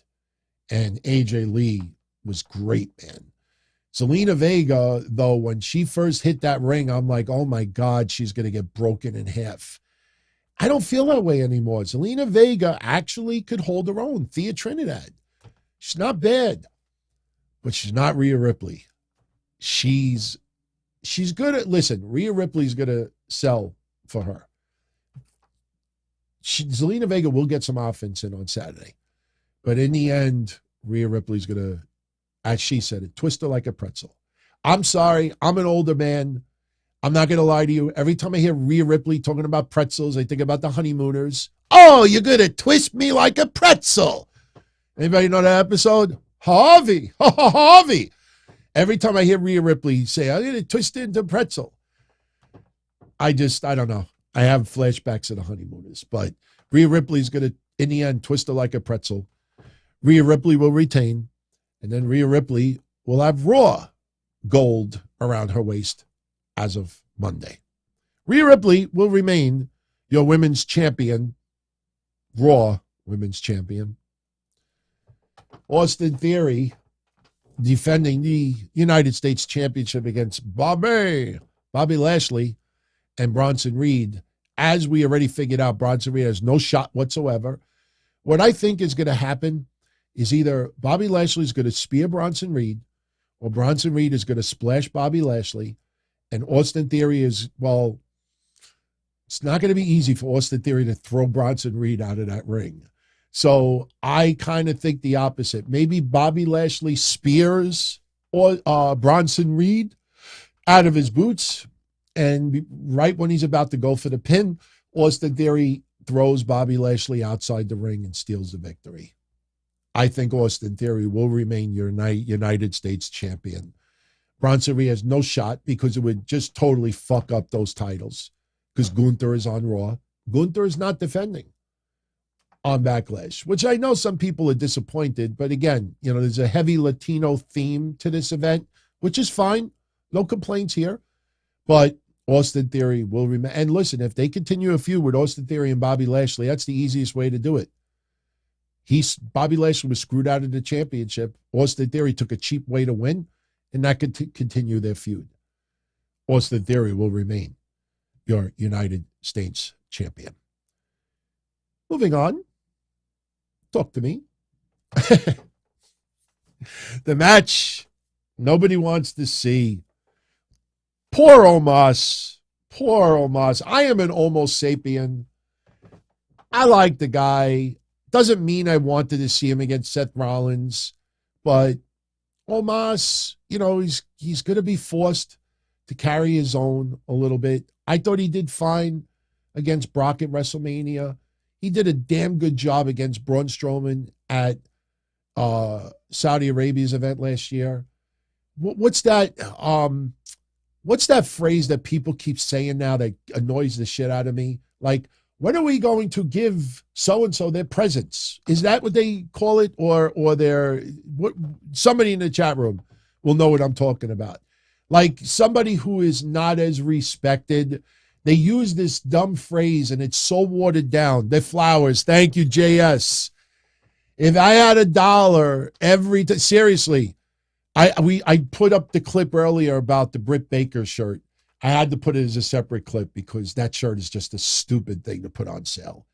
And AJ Lee was great, man. Zelina Vega, though, when she first hit that ring, I'm like, oh my God, she's going to get broken in half. I don't feel that way anymore. Zelina Vega actually could hold her own. Thea Trinidad. She's not bad, but she's not Rhea Ripley. She's good at, listen, Rhea Ripley's going to sell for her. Zelina Vega will get some offense in on Saturday. But in the end, Rhea Ripley's going to, as she said it, twist her like a pretzel. I'm sorry. I'm an older man. I'm not going to lie to you. Every time I hear Rhea Ripley talking about pretzels, I think about the honeymooners. Oh, you're going to twist me like a pretzel. Anybody know that episode? Harvey. Harvey. Every time I hear Rhea Ripley say, I'm going to twist it into pretzel, I don't know. I have flashbacks of the honeymooners. But Rhea Ripley's going to, in the end, twist her like a pretzel. Rhea Ripley will retain. And then Rhea Ripley will have Raw gold around her waist as of Monday. Rhea Ripley will remain your women's champion, Raw women's champion. Austin Theory defending the United States Championship against Bobby Lashley and Bronson Reed. As we already figured out, Bronson Reed has no shot whatsoever. What I think is going to happen is either Bobby Lashley is going to spear Bronson Reed, or Bronson Reed is going to splash Bobby Lashley, and Austin Theory is, well, it's not going to be easy for Austin Theory to throw Bronson Reed out of that ring. So I kind of think the opposite. Maybe Bobby Lashley spears Bronson Reed out of his boots, and right when he's about to go for the pin, Austin Theory throws Bobby Lashley outside the ring and steals the victory. I think Austin Theory will remain your United States champion. Bronson Reed has no shot because it would just totally fuck up those titles because Gunther is on Raw. Gunther is not defending on Backlash, which I know some people are disappointed. But again, there's a heavy Latino theme to this event, which is fine. No complaints here. But Austin Theory will remain. And listen, if they continue a feud with Austin Theory and Bobby Lashley, that's the easiest way to do it. Bobby Lashley was screwed out of the championship. Austin Theory took a cheap way to win, and that could continue their feud. Austin Theory will remain your United States champion. Moving on. Talk to me. The match nobody wants to see. Poor Omos. Poor Omos. I am an Homo sapien. I like the guy. Doesn't mean I wanted to see him against Seth Rollins, but Omos, he's going to be forced to carry his own a little bit. I thought he did fine against Brock at WrestleMania. He did a damn good job against Braun Strowman at Saudi Arabia's event last year. What's that? What's that phrase that people keep saying now that annoys the shit out of me? Like, when are we going to give so-and-so their presents? Is that what they call it? Or somebody in the chat room will know what I'm talking about. Like somebody who is not as respected. They use this dumb phrase and it's so watered down. They're flowers. Thank you, JS. If I had $1 every time, seriously, I put up the clip earlier about the Britt Baker shirt. I had to put it as a separate clip because that shirt is just a stupid thing to put on sale.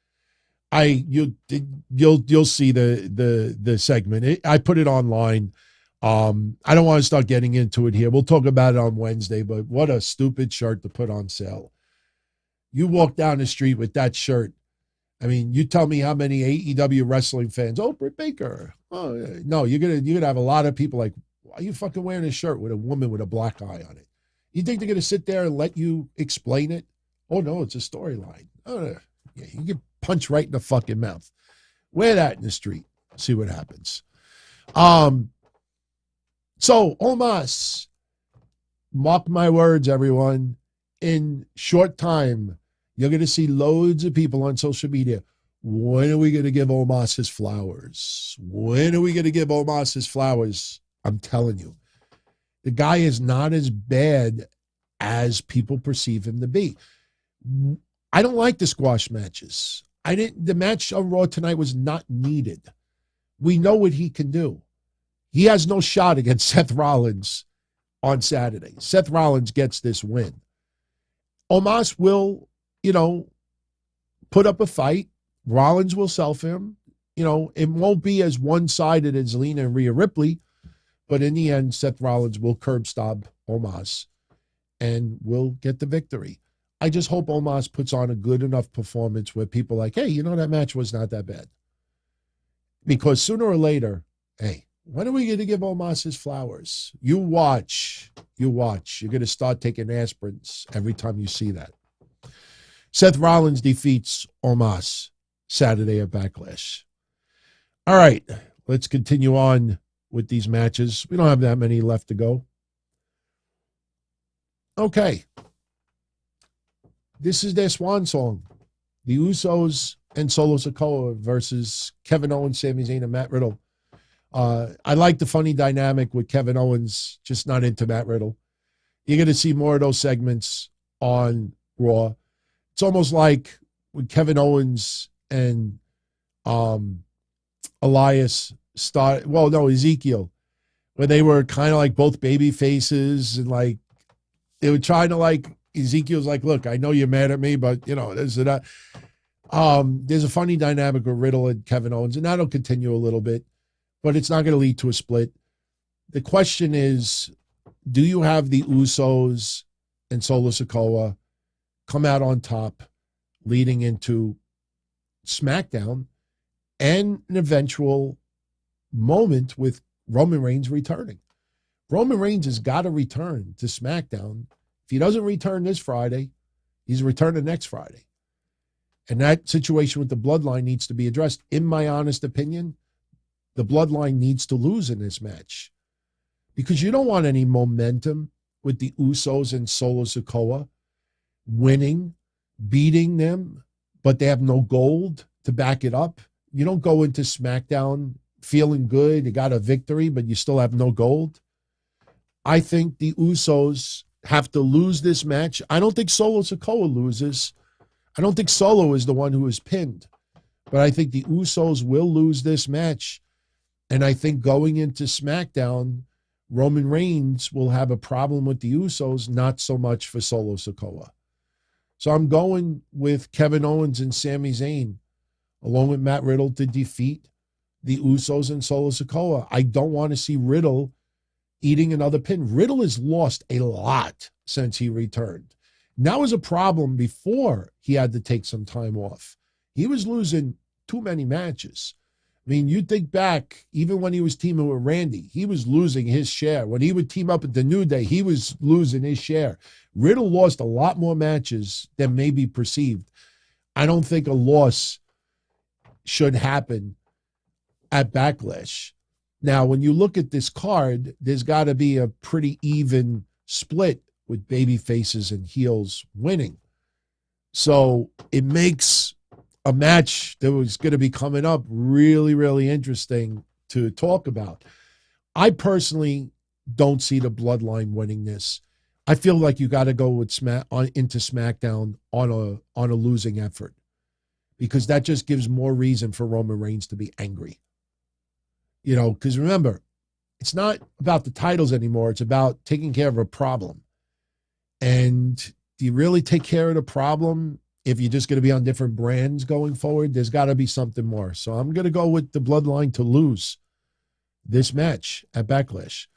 You'll see the segment. I put it online. I don't want to start getting into it here. We'll talk about it on Wednesday, but what a stupid shirt to put on sale. You walk down the street with that shirt. I mean, you tell me how many AEW wrestling fans, Britt Baker. Oh, no, you're gonna have a lot of people like, why are you fucking wearing a shirt with a woman with a black eye on it? You think they're going to sit there and let you explain it? Oh, no, it's a storyline. Oh, yeah, you get punched right in the fucking mouth. Wear that in the street. See what happens. So, Omos, mark my words, everyone. In short time, you're going to see loads of people on social media. When are we going to give Omos his flowers? When are we going to give Omos his flowers? I'm telling you. The guy is not as bad as people perceive him to be. I don't like the squash matches. The match on Raw tonight was not needed. We know what he can do. He has no shot against Seth Rollins on Saturday. Seth Rollins gets this win. Omos will, put up a fight. Rollins will self him. It won't be as one-sided as Lena and Rhea Ripley. But in the end, Seth Rollins will curb stomp Omos and will get the victory. I just hope Omos puts on a good enough performance where people are like, hey, that match was not that bad. Because sooner or later, hey, when are we going to give Omos his flowers? You watch. You're going to start taking aspirins every time you see that. Seth Rollins defeats Omos Saturday at Backlash. All right, let's continue on with these matches. We don't have that many left to go. Okay. This is their swan song. The Usos and Solo Sikoa versus Kevin Owens, Sami Zayn, and Matt Riddle. I like the funny dynamic with Kevin Owens, just not into Matt Riddle. You're going to see more of those segments on Raw. It's almost like when Kevin Owens and Ezekiel, where they were kind of like both baby faces and like they were trying to Ezekiel's like, look, I know you're mad at me, but there's a funny dynamic with Riddle and Kevin Owens, and that'll continue a little bit, but it's not going to lead to a split. The question is, do you have the Usos and Solo Sikoa come out on top leading into SmackDown and an eventual moment with Roman Reigns returning? Roman Reigns has got to return to SmackDown. If he doesn't return this Friday, he's returning next Friday. And that situation with the Bloodline needs to be addressed. In my honest opinion, the Bloodline needs to lose in this match because you don't want any momentum with the Usos and Solo Sikoa winning, beating them, but they have no gold to back it up. You don't go into SmackDown feeling good. You got a victory, but you still have no gold. I think the Usos have to lose this match. I don't think Solo Sikoa loses. I don't think Solo is the one who is pinned, but I think the Usos will lose this match. And I think going into SmackDown, Roman Reigns will have a problem with the Usos, not so much for Solo Sikoa. So I'm going with Kevin Owens and Sami Zayn, along with Matt Riddle, to defeat the Usos and Solo Sikoa. I don't want to see Riddle eating another pin. Riddle has lost a lot since he returned. And that was a problem before he had to take some time off. He was losing too many matches. I mean, you think back, even when he was teaming with Randy, he was losing his share. When he would team up at the New Day, he was losing his share. Riddle lost a lot more matches than may be perceived. I don't think a loss should happen at Backlash. Now, when you look at this card, there's got to be a pretty even split with baby faces and heels winning. So it makes a match that was going to be coming up really, really interesting to talk about. I personally don't see the Bloodline winning this. I feel like you got to go with into SmackDown on a losing effort, because that just gives more reason for Roman Reigns to be angry. You know, because remember, it's not about the titles anymore. It's about taking care of a problem. And do you really take care of the problem if you're just going to be on different brands going forward? There's got to be something more. So I'm going to go with the Bloodline to lose this match at Backlash.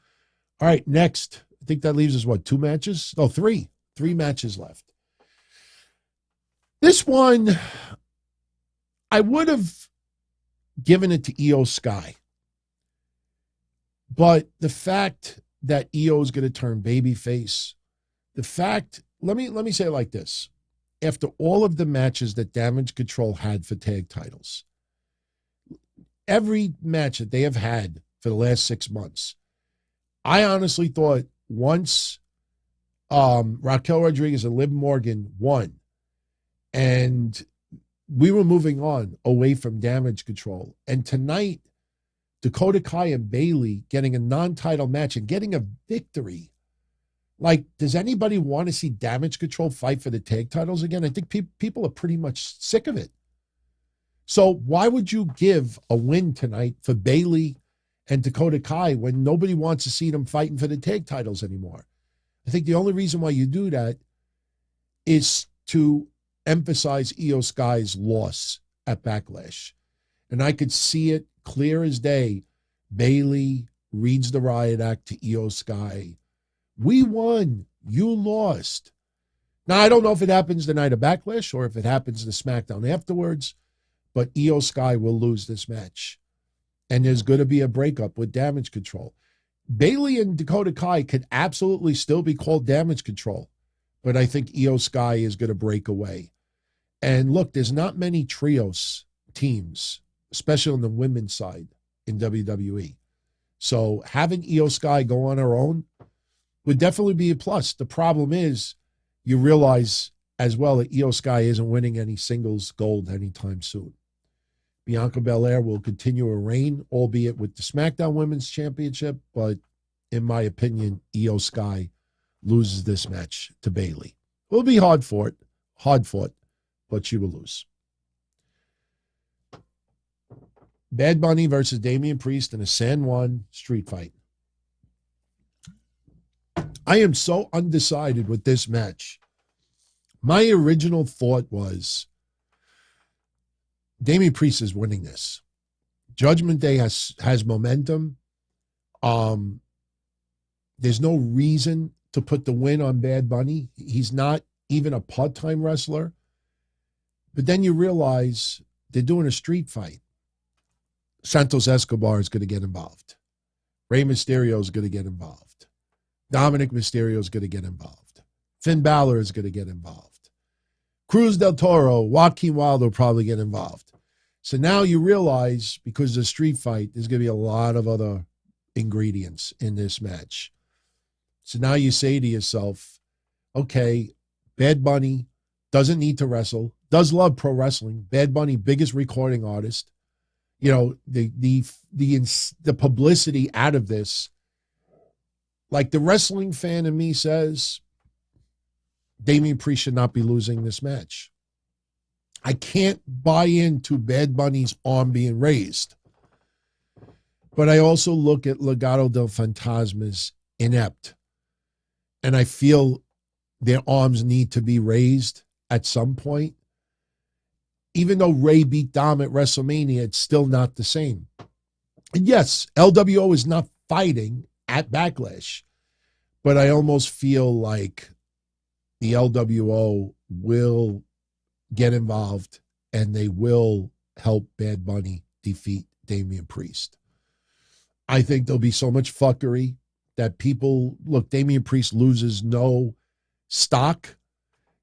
All right, next. I think that leaves us, what, 2 matches? No, 3. 3 matches left. This one, I would have given it to Io Sky. But the fact that Io is going to turn babyface, the fact, let me say it like this. After all of the matches that Damage Control had for tag titles, every match that they have had for the last 6 months, I honestly thought once Raquel Rodriguez and Liv Morgan won, and we were moving on away from Damage Control. And tonight, Dakota Kai and Bayley getting a non-title match and getting a victory. Like, does anybody want to see Damage Control fight for the tag titles again? I think people are pretty much sick of it. So why would you give a win tonight for Bayley and Dakota Kai when nobody wants to see them fighting for the tag titles anymore? I think the only reason why you do that is to emphasize Io Sky's loss at Backlash. And I could see it clear as day. Bayley reads the riot act to Io Sky. We won. You lost. Now, I don't know if it happens the night of Backlash or if it happens the SmackDown afterwards, but Io Sky will lose this match. And there's going to be a breakup with Damage Control. Bayley and Dakota Kai could absolutely still be called Damage Control, but I think Io Sky is going to break away. And look, there's not many trios teams, especially on the women's side in WWE. So having Io Sky go on her own would definitely be a plus. The problem is you realize as well that Io Sky isn't winning any singles gold anytime soon. Bianca Belair will continue her reign, albeit with the SmackDown Women's Championship, but in my opinion, Io Sky loses this match to Bayley. It will be hard fought, but she will lose. Bad Bunny versus Damian Priest in a San Juan street fight. I am so undecided with this match. My original thought was Damian Priest is winning this. Judgment Day has momentum. There's no reason to put the win on Bad Bunny. He's not even a part-time wrestler. But then you realize they're doing a street fight. Santos Escobar is going to get involved. Rey Mysterio is going to get involved. Dominic Mysterio is going to get involved. Finn Balor is going to get involved. Cruz del Toro, Joaquin Wilder will probably get involved. So now you realize, because of the street fight, there's going to be a lot of other ingredients in this match. So now you say to yourself, okay, Bad Bunny doesn't need to wrestle, does love pro wrestling. Bad Bunny, biggest recording artist. You know, the publicity out of this, like the wrestling fan in me says, Damian Priest should not be losing this match. I can't buy into Bad Bunny's arm being raised. But I also look at Legado del Fantasma's inept. And I feel their arms need to be raised at some point. Even though Ray beat Dom at WrestleMania, it's still not the same. And yes, LWO is not fighting at Backlash. But I almost feel like the LWO will get involved and they will help Bad Bunny defeat Damian Priest. I think there'll be so much fuckery that people, look, Damian Priest loses no stock.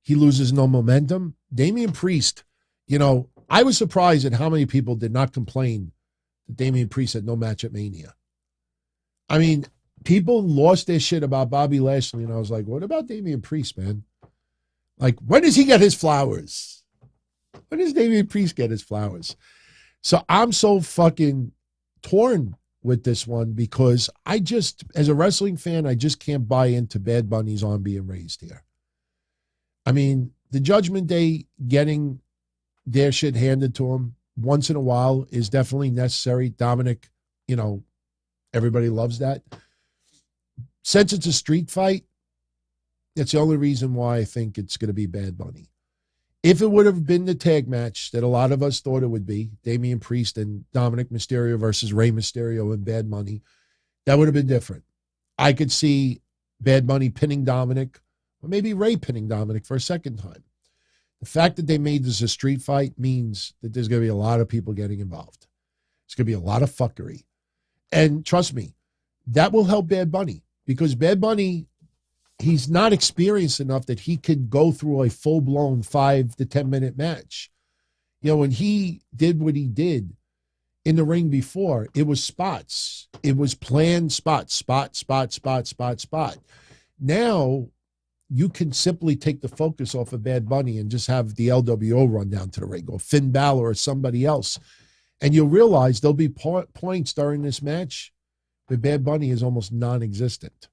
He loses no momentum. Damian Priest, you know, I was surprised at how many people did not complain that Damian Priest had no match at Mania. I mean, people lost their shit about Bobby Lashley, and I was like, what about Damian Priest, man? Like, when does he get his flowers? When does Damian Priest get his flowers? So I'm so fucking torn with this one because I just, as a wrestling fan, I just can't buy into Bad Bunny's arm being raised here. I mean, the Judgment Day getting their shit handed to him once in a while is definitely necessary. Dominic, you know, everybody loves that. Since it's a street fight, that's the only reason why I think it's going to be Bad Bunny. If it would have been the tag match that a lot of us thought it would be, Damian Priest and Dominic Mysterio versus Rey Mysterio and Bad Bunny, that would have been different. I could see Bad Bunny pinning Dominic, or maybe Rey pinning Dominic for a second time. The fact that they made this a street fight means that there's going to be a lot of people getting involved. It's going to be a lot of fuckery. And trust me, that will help Bad Bunny because Bad Bunny, he's not experienced enough that he could go through a full-blown 5 to 10 minute match. You know, when he did what he did in the ring before, it was spots. It was planned spots, spot. Now, you can simply take the focus off of Bad Bunny and just have the LWO run down to the ring or Finn Balor or somebody else. And you'll realize there'll be points during this match where Bad Bunny is almost non-existent.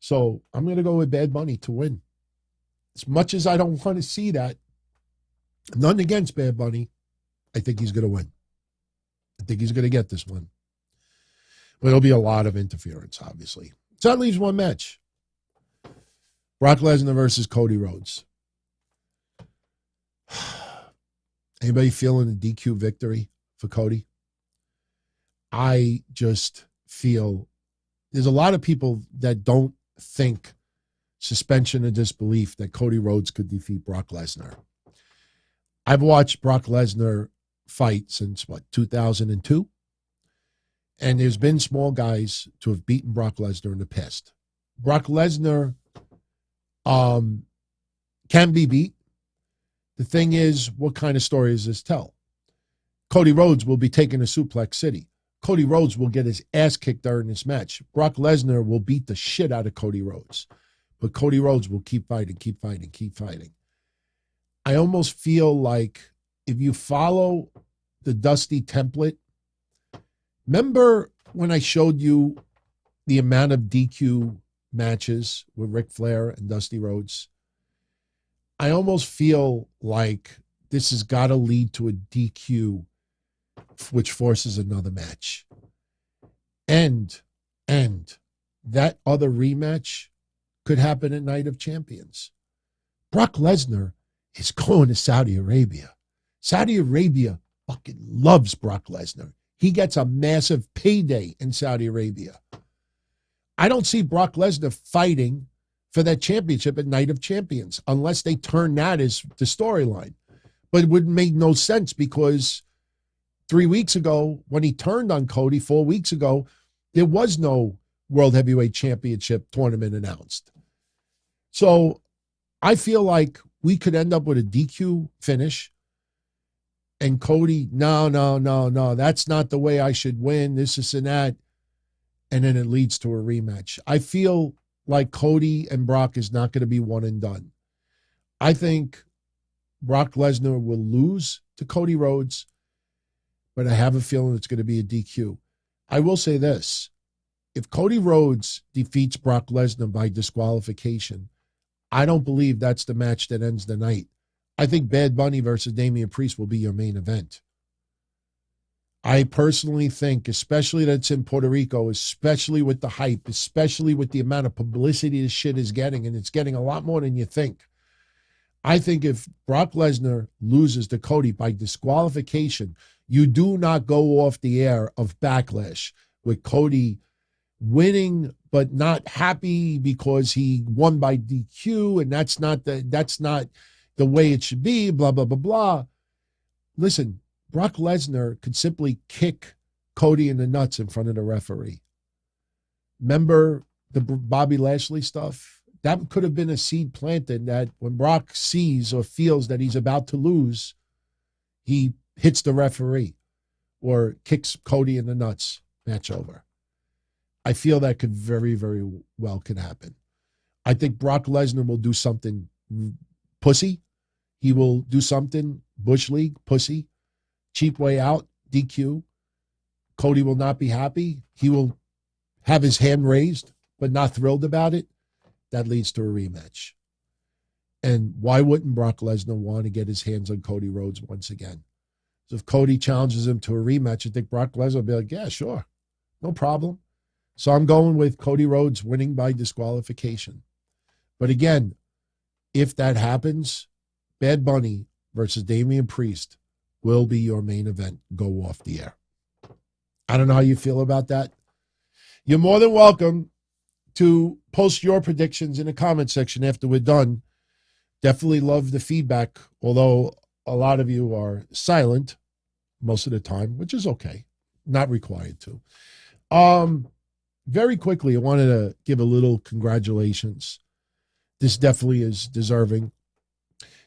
So I'm going to go with Bad Bunny to win. As much as I don't want to see that, none against Bad Bunny, I think he's going to win. I think he's going to get this one. But there'll be a lot of interference, obviously. So that leaves one match. Brock Lesnar versus Cody Rhodes. Anybody feeling a DQ victory for Cody? I just feel there's a lot of people that don't think suspension of disbelief that Cody Rhodes could defeat Brock Lesnar. I've watched Brock Lesnar fight since, 2002? And there's been small guys to have beaten Brock Lesnar in the past. Brock Lesnar can be beat. The thing is, what kind of story does this tell? Cody Rhodes will be taken to Suplex City. Cody Rhodes will get his ass kicked during this match. Brock Lesnar will beat the shit out of Cody Rhodes. But Cody Rhodes will keep fighting. I almost feel like if you follow the Dusty template, remember when I showed you the amount of DQ matches with Ric Flair and Dusty Rhodes? I almost feel like this has got to lead to a DQ, which forces another match. And that other rematch could happen at Night of Champions. Brock Lesnar is going to Saudi Arabia. Saudi Arabia fucking loves Brock Lesnar. He gets a massive payday in Saudi Arabia. I don't see Brock Lesnar fighting for that championship at Night of Champions unless they turn that as the storyline. But it would make no sense because 3 weeks ago, when he turned on Cody, 4 weeks ago, there was no World Heavyweight Championship tournament announced. So I feel like we could end up with a DQ finish. And Cody, no, that's not the way I should win. This and that. And then it leads to a rematch. I feel like Cody and Brock is not going to be one and done. I think Brock Lesnar will lose to Cody Rhodes, but I have a feeling it's going to be a DQ. I will say this. If Cody Rhodes defeats Brock Lesnar by disqualification, I don't believe that's the match that ends the night. I think Bad Bunny versus Damian Priest will be your main event. I personally think, especially that it's in Puerto Rico, especially with the hype, especially with the amount of publicity this shit is getting, and it's getting a lot more than you think. I think if Brock Lesnar loses to Cody by disqualification, you do not go off the air of Backlash with Cody winning but not happy because he won by DQ, and that's not the way it should be, blah, blah, blah, blah. Listen, Brock Lesnar could simply kick Cody in the nuts in front of the referee. Remember the Bobby Lashley stuff? That could have been a seed planted that when Brock sees or feels that he's about to lose, he hits the referee or kicks Cody in the nuts, match over. I feel that could very, very well could happen. I think Brock Lesnar will do something pussy. He will do something Bush League, pussy, cheap way out, DQ. Cody will not be happy. He will have his hand raised, but not thrilled about it. That leads to a rematch. And why wouldn't Brock Lesnar want to get his hands on Cody Rhodes once again? So if Cody challenges him to a rematch, I think Brock Lesnar will be like, yeah, sure, no problem. So I'm going with Cody Rhodes winning by disqualification. But again, if that happens, Bad Bunny versus Damian Priest will be your main event. Go off the air. I don't know how you feel about that. You're more than welcome to post your predictions in the comment section after we're done. Definitely love the feedback, although a lot of you are silent most of the time, which is okay. Not required to. Very quickly, I wanted to give a little congratulations. This definitely is deserving.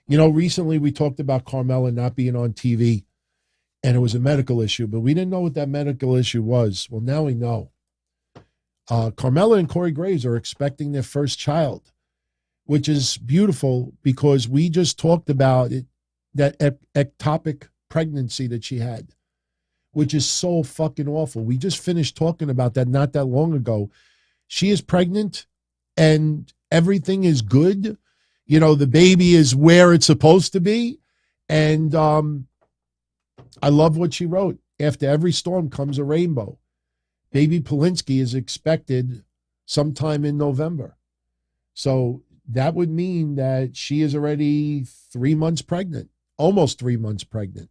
You know, recently we talked about Carmella not being on TV, and it was a medical issue, but we didn't know what that medical issue was. Well, now we know. Carmella and Corey Graves are expecting their first child, which is beautiful because we just talked about it, that ectopic pregnancy that she had, which is so fucking awful. We just finished talking about that not that long ago. She is pregnant and everything is good. You know, the baby is where it's supposed to be. And I love what she wrote. After every storm comes a rainbow. Baby Polinsky is expected sometime in November. So that would mean that she is already 3 months pregnant, almost 3 months pregnant.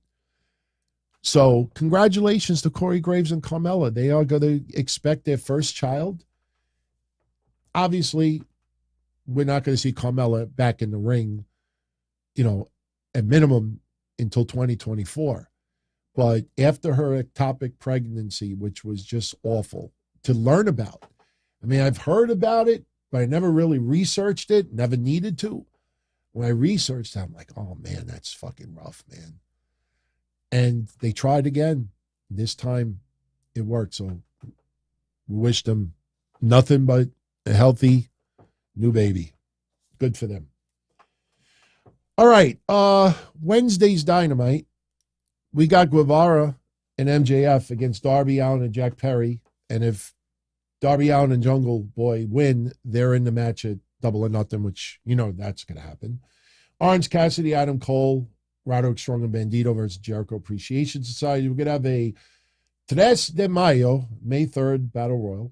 So congratulations to Corey Graves and Carmella. They are going to expect their first child. Obviously, we're not going to see Carmella back in the ring, you know, at minimum until 2024. But after her ectopic pregnancy, which was just awful to learn about. I mean, I've heard about it, but I never really researched it, never needed to. When I researched it, I'm like, oh, man, that's fucking rough, man. And they tried again. This time it worked. So we wish them nothing but a healthy new baby. Good for them. All right. Wednesday's Dynamite. We got Guevara and MJF against Darby Allin and Jack Perry. And if Darby Allin and Jungle Boy win, they're in the match at Double or Nothing, which, you know, that's going to happen. Orange Cassidy, Adam Cole, Roderick Strong and Bandito versus Jericho Appreciation Society. We're going to have a 3 de Mayo, May 3rd, Battle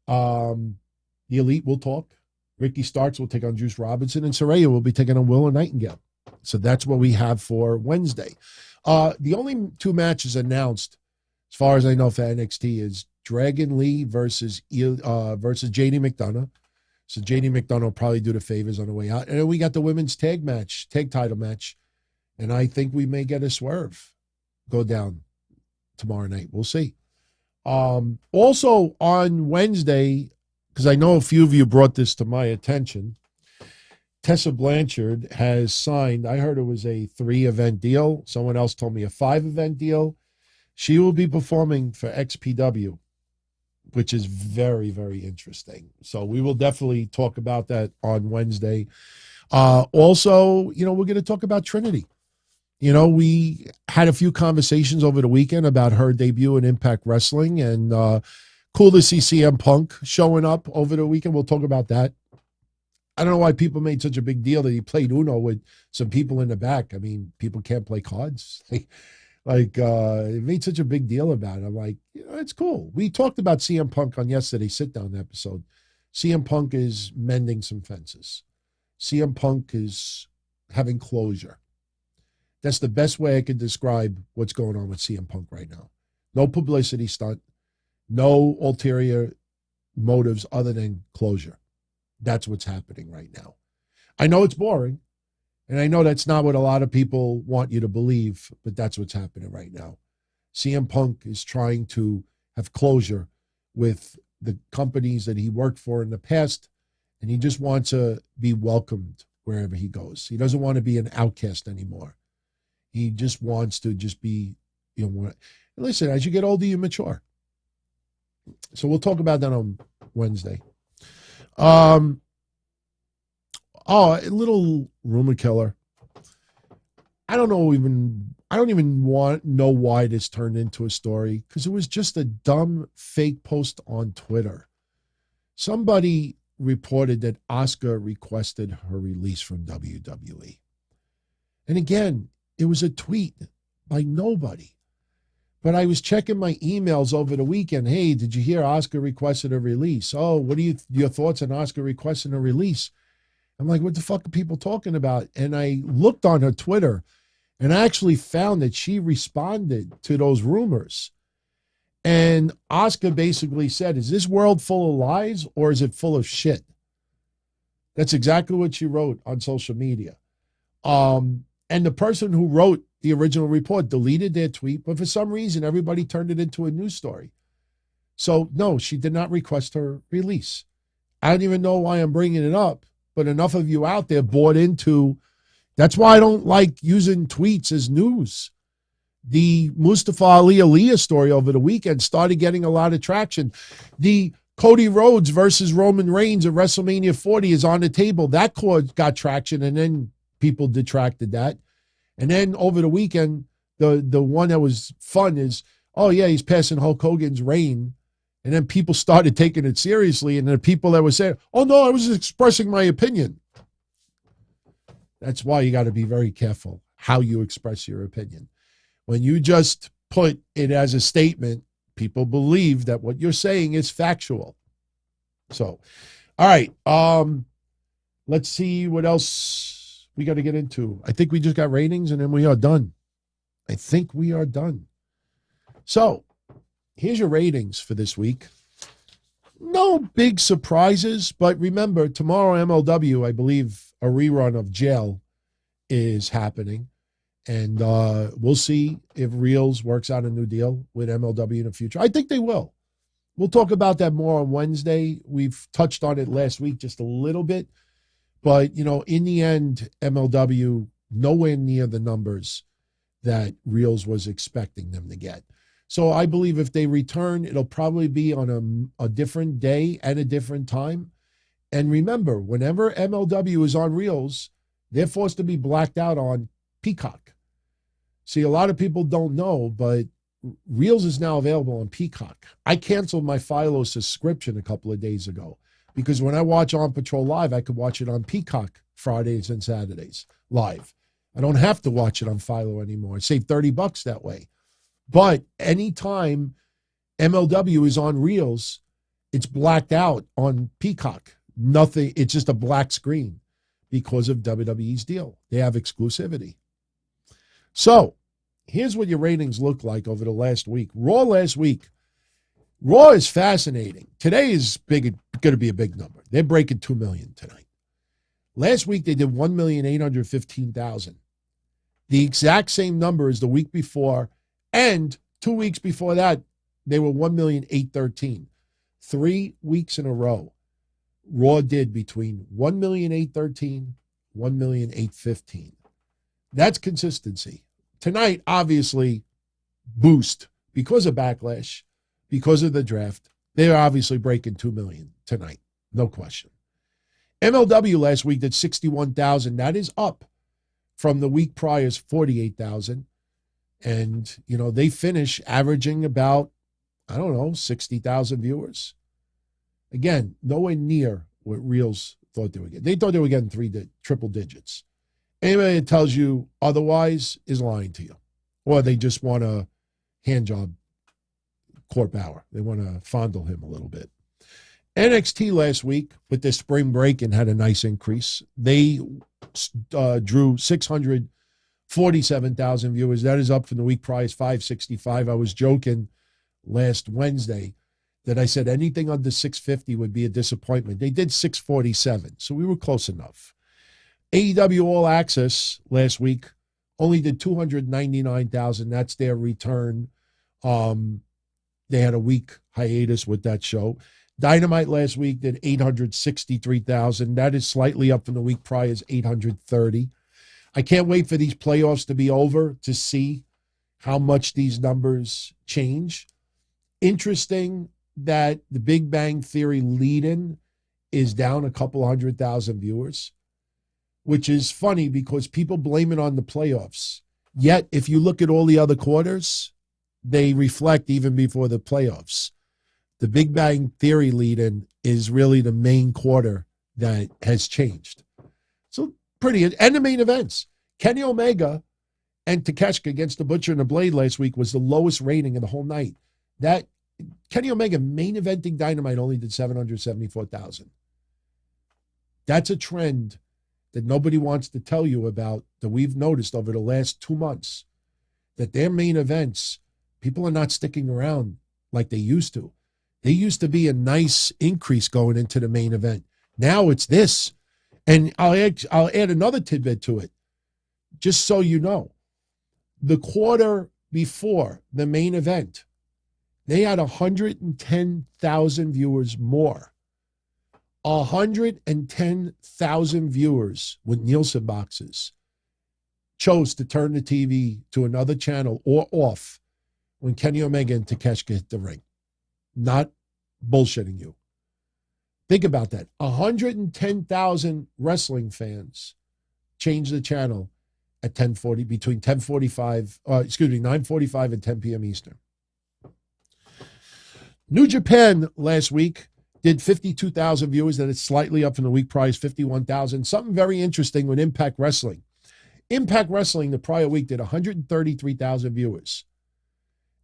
Royal. The Elite will talk. Ricky Starks will take on Juice Robinson, and Saraya will be taking on Willow Nightingale. So that's what we have for Wednesday. The only 2 matches announced, as far as I know, for NXT is Dragon Lee versus JD McDonough. So JD McDonough will probably do the favors on the way out. And then we got the women's tag title match. And I think we may get a swerve go down tomorrow night. We'll see. Also on Wednesday, because I know a few of you brought this to my attention, Tessa Blanchard has signed, I heard it was a 3-event deal. Someone else told me a 5-event deal. She will be performing for XPW, which is very, very interesting. So we will definitely talk about that on Wednesday. Also, we're going to talk about Trinity. We had a few conversations over the weekend about her debut in Impact Wrestling, and cool to see CM Punk showing up over the weekend. We'll talk about that. I don't know why people made such a big deal that he played Uno with some people in the back. I mean, people can't play cards. It made such a big deal about it. I'm like, it's cool. We talked about CM Punk on yesterday's sit-down episode. CM Punk is mending some fences. CM Punk is having closure. That's the best way I could describe what's going on with CM Punk right now. No publicity stunt, no ulterior motives other than closure. That's what's happening right now. I know it's boring, and I know that's not what a lot of people want you to believe, but that's what's happening right now. CM Punk is trying to have closure with the companies that he worked for in the past, and he just wants to be welcomed wherever he goes. He doesn't want to be an outcast anymore. He just wants to just be, listen, as you get older, you mature. So we'll talk about that on Wednesday. A little rumor killer. I don't even know why this turned into a story, because it was just a dumb fake post on Twitter. Somebody reported that Asuka requested her release from WWE. And again, it was a tweet by nobody. But I was checking my emails over the weekend. Hey, did you hear Asuka requested a release? Oh, what are your thoughts on Asuka requesting a release? I'm like, what the fuck are people talking about? And I looked on her Twitter, and I actually found that she responded to those rumors. And Asuka basically said, is this world full of lies or is it full of shit? That's exactly what she wrote on social media. And the person who wrote the original report deleted their tweet, but for some reason, everybody turned it into a news story. So, no, she did not request her release. I don't even know why I'm bringing it up, but enough of you out there bought into. That's why I don't like using tweets as news. The Mustafa Ali Aliyah story over the weekend started getting a lot of traction. The Cody Rhodes versus Roman Reigns at WrestleMania 40 is on the table. That got traction, and then people detracted that. And then over the weekend, the one that was fun is, oh, yeah, he's passing Hulk Hogan's reign. And then people started taking it seriously. And the people that were saying, oh, no, I was just expressing my opinion. That's why you got to be very careful how you express your opinion. When you just put it as a statement, people believe that what you're saying is factual. So, all right. Let's see what else we got to get into. I think we just got ratings and then we are done. I think we are done. So, here's your ratings for this week. No big surprises, but remember, tomorrow MLW, I believe a rerun of Jail is happening. And we'll see if Reels works out a new deal with MLW in the future. I think they will. We'll talk about that more on Wednesday. We've touched on it last week just a little bit. But, you know, in the end, MLW nowhere near the numbers that Reels was expecting them to get. So I believe if they return, it'll probably be on a different day and a different time. And remember, whenever MLW is on Reels, they're forced to be blacked out on Peacock. See, a lot of people don't know, but Reels is now available on Peacock. I canceled my Philo subscription a couple of days ago because when I watch On Patrol Live, I could watch it on Peacock Fridays and Saturdays live. I don't have to watch it on Philo anymore. I save $30 that way. But anytime MLW is on Reels, it's blacked out on Peacock. Nothing. It's just a black screen because of WWE's deal. They have exclusivity. So here's what your ratings look like over the last week. Raw last week. Raw is fascinating. Today is going to be a big number. They're breaking 2 million tonight. Last week they did 1,815,000. The exact same number as the week before. And 2 weeks before that, they were 1,813,000. 3 weeks in a row, Raw did between 1,813,000, 1,815,000. That's consistency. Tonight, obviously, boost because of Backlash, because of the draft. They're obviously breaking 2 million tonight, no question. MLW last week did 61,000. That is up from the week prior's 48,000. And, you know, they finish averaging about, 60,000 viewers. Again, nowhere near what Reels thought they were getting. They thought they were getting triple digits. Anybody that tells you otherwise is lying to you. Or they just want to hand job Court Bauer. They want to fondle him a little bit. NXT last week with the spring break and had a nice increase. They drew 647,000 viewers. That is up from the week prior, 565. I was joking last Wednesday that I said anything under 650 would be a disappointment. They did 647, so we were close enough. AEW All Access last week only did 299,000. That's their return. They had a week hiatus with that show. Dynamite last week did 863,000. That is slightly up from the week prior's 830. I can't wait for these playoffs to be over to see how much these numbers change. Interesting that the Big Bang Theory lead-in is down a couple 100,000 viewers, which is funny because people blame it on the playoffs. Yet, if you look at all the other quarters, they reflect even before the playoffs. The Big Bang Theory lead-in is really the main quarter that has changed. So pretty, and the main events. Kenny Omega and Takeshita against the Butcher and the Blade last week was the lowest rating of the whole night. That Kenny Omega main eventing Dynamite only did 774,000. That's a trend that nobody wants to tell you about that we've noticed over the last 2 months, that their main events, people are not sticking around like they used to. They used to be a nice increase going into the main event. Now it's this. And I'll add another tidbit to it, just so you know. The quarter before the main event, they had 110,000 viewers more. 110,000 viewers with Nielsen boxes chose to turn the TV to another channel or off when Kenny Omega and Takeshita hit the ring. Not bullshitting you. Think about that. 110,000 wrestling fans changed the channel at 10:40, between 9:45 and 10 p.m. Eastern. New Japan last week did 52,000 viewers. That is slightly up from the week prior, 51,000. Something very interesting with Impact Wrestling. Impact Wrestling the prior week did 133,000 viewers.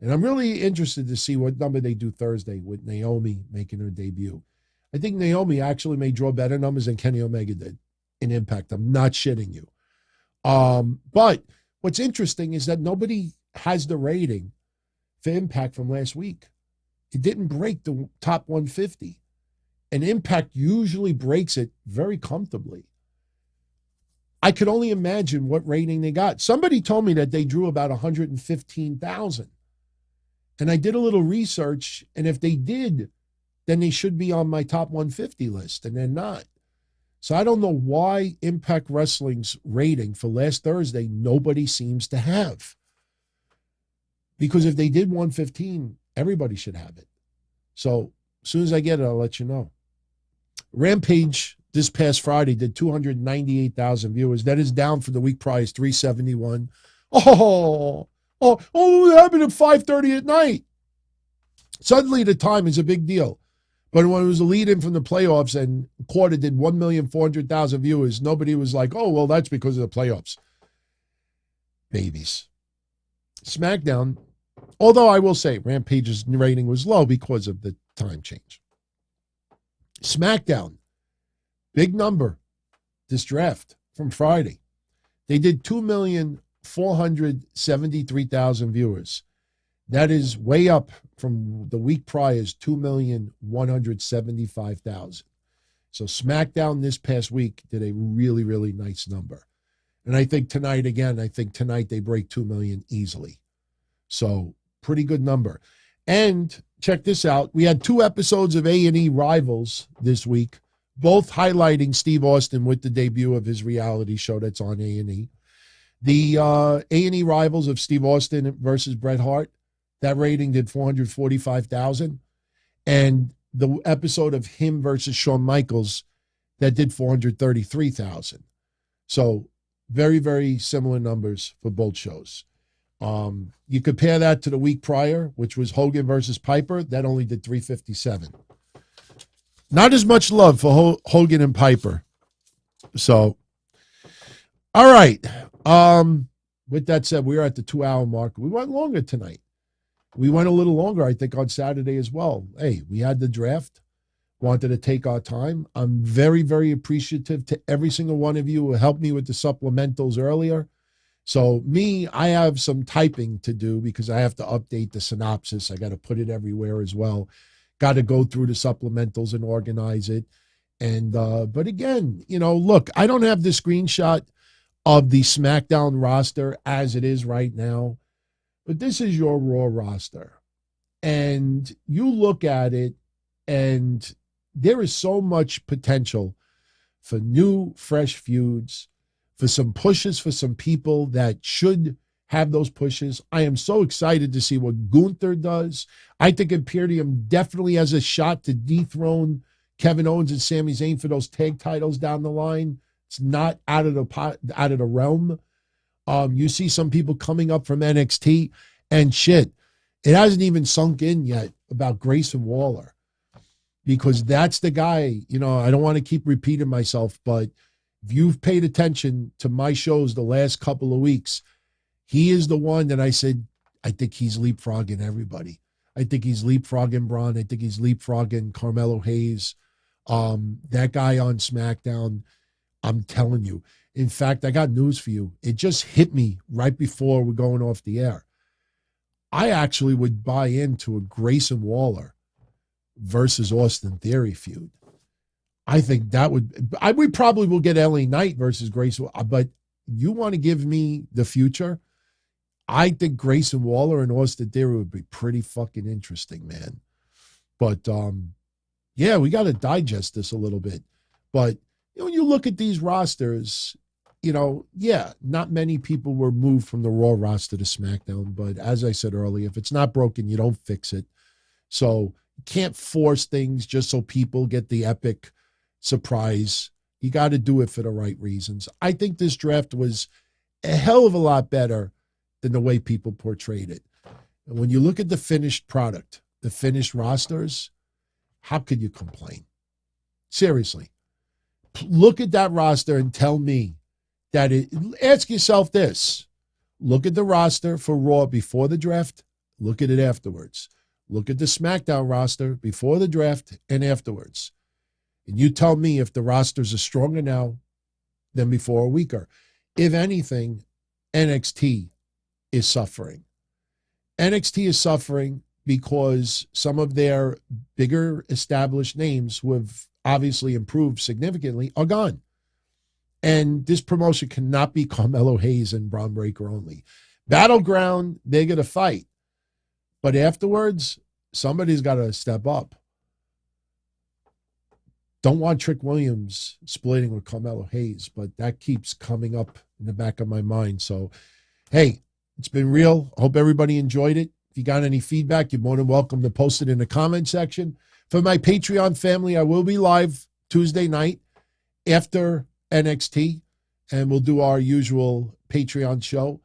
And I'm really interested to see what number they do Thursday with Naomi making her debut. I think Naomi actually may draw better numbers than Kenny Omega did in Impact. I'm not shitting you. But what's interesting is that nobody has the rating for Impact from last week. It didn't break the top 150. And Impact usually breaks it very comfortably. I could only imagine what rating they got. Somebody told me that they drew about 115,000. And I did a little research, and if they did, then they should be on my top 150 list, and they're not. So I don't know why Impact Wrestling's rating for last Thursday nobody seems to have. Because if they did 115, everybody should have it. So as soon as I get it, I'll let you know. Rampage this past Friday did 298,000 viewers. That is down from the week price, 371. It happened at 5:30 at night. Suddenly the time is a big deal. But when it was a lead-in from the playoffs and quarter did 1,400,000 viewers, nobody was like, oh, well, that's because of the playoffs. Babies. SmackDown, although I will say Rampage's rating was low because of the time change. SmackDown, big number this draft from Friday. They did 2,473,000 viewers. That is way up from the week prior's 2,175,000. So SmackDown this past week did a really, really nice number. And I think tonight they break 2 million easily. So pretty good number. And check this out. We had 2 episodes of A&E Rivals this week, both highlighting Steve Austin with the debut of his reality show that's on A&E. The A&E Rivals of Steve Austin versus Bret Hart, that rating did 445,000. And the episode of him versus Shawn Michaels, that did 433,000. So very, very similar numbers for both shows. You compare that to the week prior, which was Hogan versus Piper, that only did 357. Not as much love for Hogan and Piper. So, all right. With that said, we're at the 2-hour mark. We went longer tonight. We went a little longer, I think, on Saturday as well. Hey, we had the draft. Wanted to take our time. I'm very, very appreciative to every single one of you who helped me with the supplementals earlier. So I have some typing to do because I have to update the synopsis. I got to put it everywhere as well. Got to go through the supplementals and organize it. And, but again, look, I don't have the screenshot of the SmackDown roster as it is right now, but this is your Raw roster. And you look at it and there is so much potential for new, fresh feuds, for some pushes for some people that should have those pushes. I am so excited to see what Gunther does. I think Imperium definitely has a shot to dethrone Kevin Owens and Sami Zayn for those tag titles down the line. It's not out of the realm. You see some people coming up from NXT and shit. It hasn't even sunk in yet about Grayson Waller, because that's the guy, I don't want to keep repeating myself, but if you've paid attention to my shows the last couple of weeks, he is the one that I said, I think he's leapfrogging everybody. I think he's leapfrogging Braun. I think he's leapfrogging Carmelo Hayes. That guy on SmackDown, I'm telling you. In fact, I got news for you. It just hit me right before we're going off the air. I actually would buy into a Grayson Waller versus Austin Theory feud. I think that we probably will get LA Knight versus Grayson, but you want to give me the future? I think Grayson Waller and Austin Theory would be pretty fucking interesting, man. But, yeah, we got to digest this a little bit. But, when you look at these rosters, not many people were moved from the Raw roster to SmackDown. But as I said earlier, if it's not broken, you don't fix it. So you can't force things just so people get the epic surprise. You got to do it for the right reasons. I think this draft was a hell of a lot better than the way people portrayed it. And when you look at the finished product, the finished rosters, how could you complain? Seriously. Look at that roster and tell me that ask yourself this. Look at the roster for Raw before the draft. Look at it afterwards. Look at the SmackDown roster before the draft and afterwards. And you tell me if the rosters are stronger now than before or weaker. If anything, NXT is suffering. NXT is suffering because some of their bigger established names who have obviously improved significantly are gone. And this promotion cannot be Carmelo Hayes and Braun Breaker only. Battleground, they're going to fight. But afterwards, somebody's got to step up. Don't want Trick Williams splitting with Carmelo Hayes, but that keeps coming up in the back of my mind. So, hey, it's been real. I hope everybody enjoyed it. If you got any feedback, you're more than welcome to post it in the comment section. For my Patreon family, I will be live Tuesday night after NXT, and we'll do our usual Patreon show.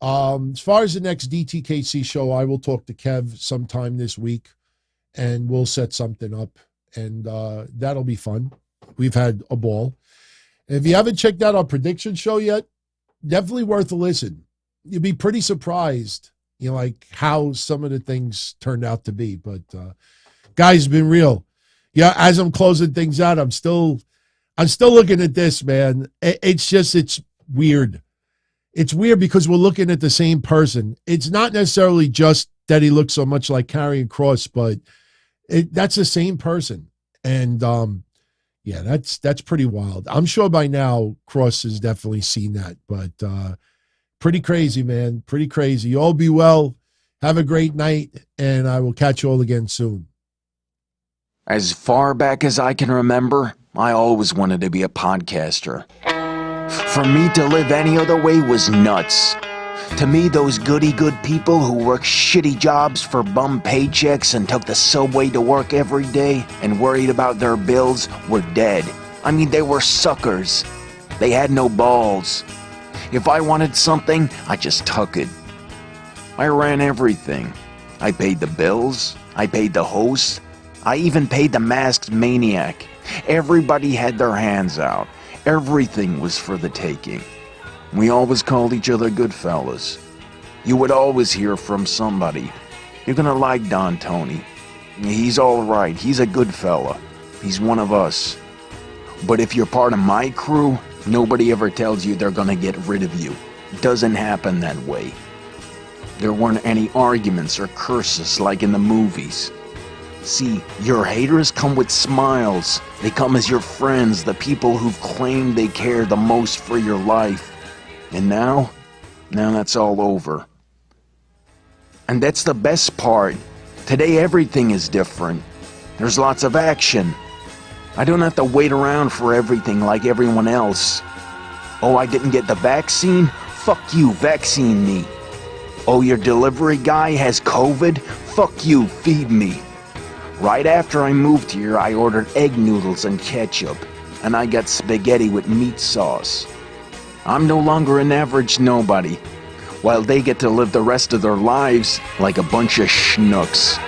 As far as the next DTKC show, I will talk to Kev sometime this week, and we'll set something up, and that'll be fun. We've had a ball. And if you haven't checked out our prediction show yet, definitely worth a listen. You'll be pretty surprised, like how some of the things turned out to be. But guys, it's been real. Yeah, as I'm closing things out, I'm still looking at this, man. It's weird. It's weird because we're looking at the same person. It's not necessarily just that he looks so much like Karrion Kross, but that's the same person. And yeah, that's pretty wild. I'm sure by now Kross has definitely seen that, but pretty crazy, man. Pretty crazy. You all be well. Have a great night, and I will catch you all again soon. As far back as I can remember, I always wanted to be a podcaster. For me to live any other way was nuts. To me, those goody-good people who worked shitty jobs for bum paychecks and took the subway to work every day and worried about their bills were dead. I mean, they were suckers. They had no balls. If I wanted something, I just took it. I ran everything. I paid the bills. I paid the hosts. I even paid the masked maniac. Everybody had their hands out. Everything was for the taking. We always called each other good fellas. You would always hear from somebody. You're gonna like Don Tony. He's alright. He's a good fella. He's one of us. But if you're part of my crew, nobody ever tells you they're gonna get rid of you. It doesn't happen that way. There weren't any arguments or curses like in the movies. See, your haters come with smiles. They come as your friends, the people who've claimed they care the most for your life. And now that's all over. And that's the best part. Today everything is different. There's lots of action. I don't have to wait around for everything like everyone else. Oh, I didn't get the vaccine? Fuck you, vaccine me. Oh, your delivery guy has COVID? Fuck you, feed me. Right after I moved here, I ordered egg noodles and ketchup, and I got spaghetti with meat sauce. I'm no longer an average nobody, while they get to live the rest of their lives like a bunch of schnooks.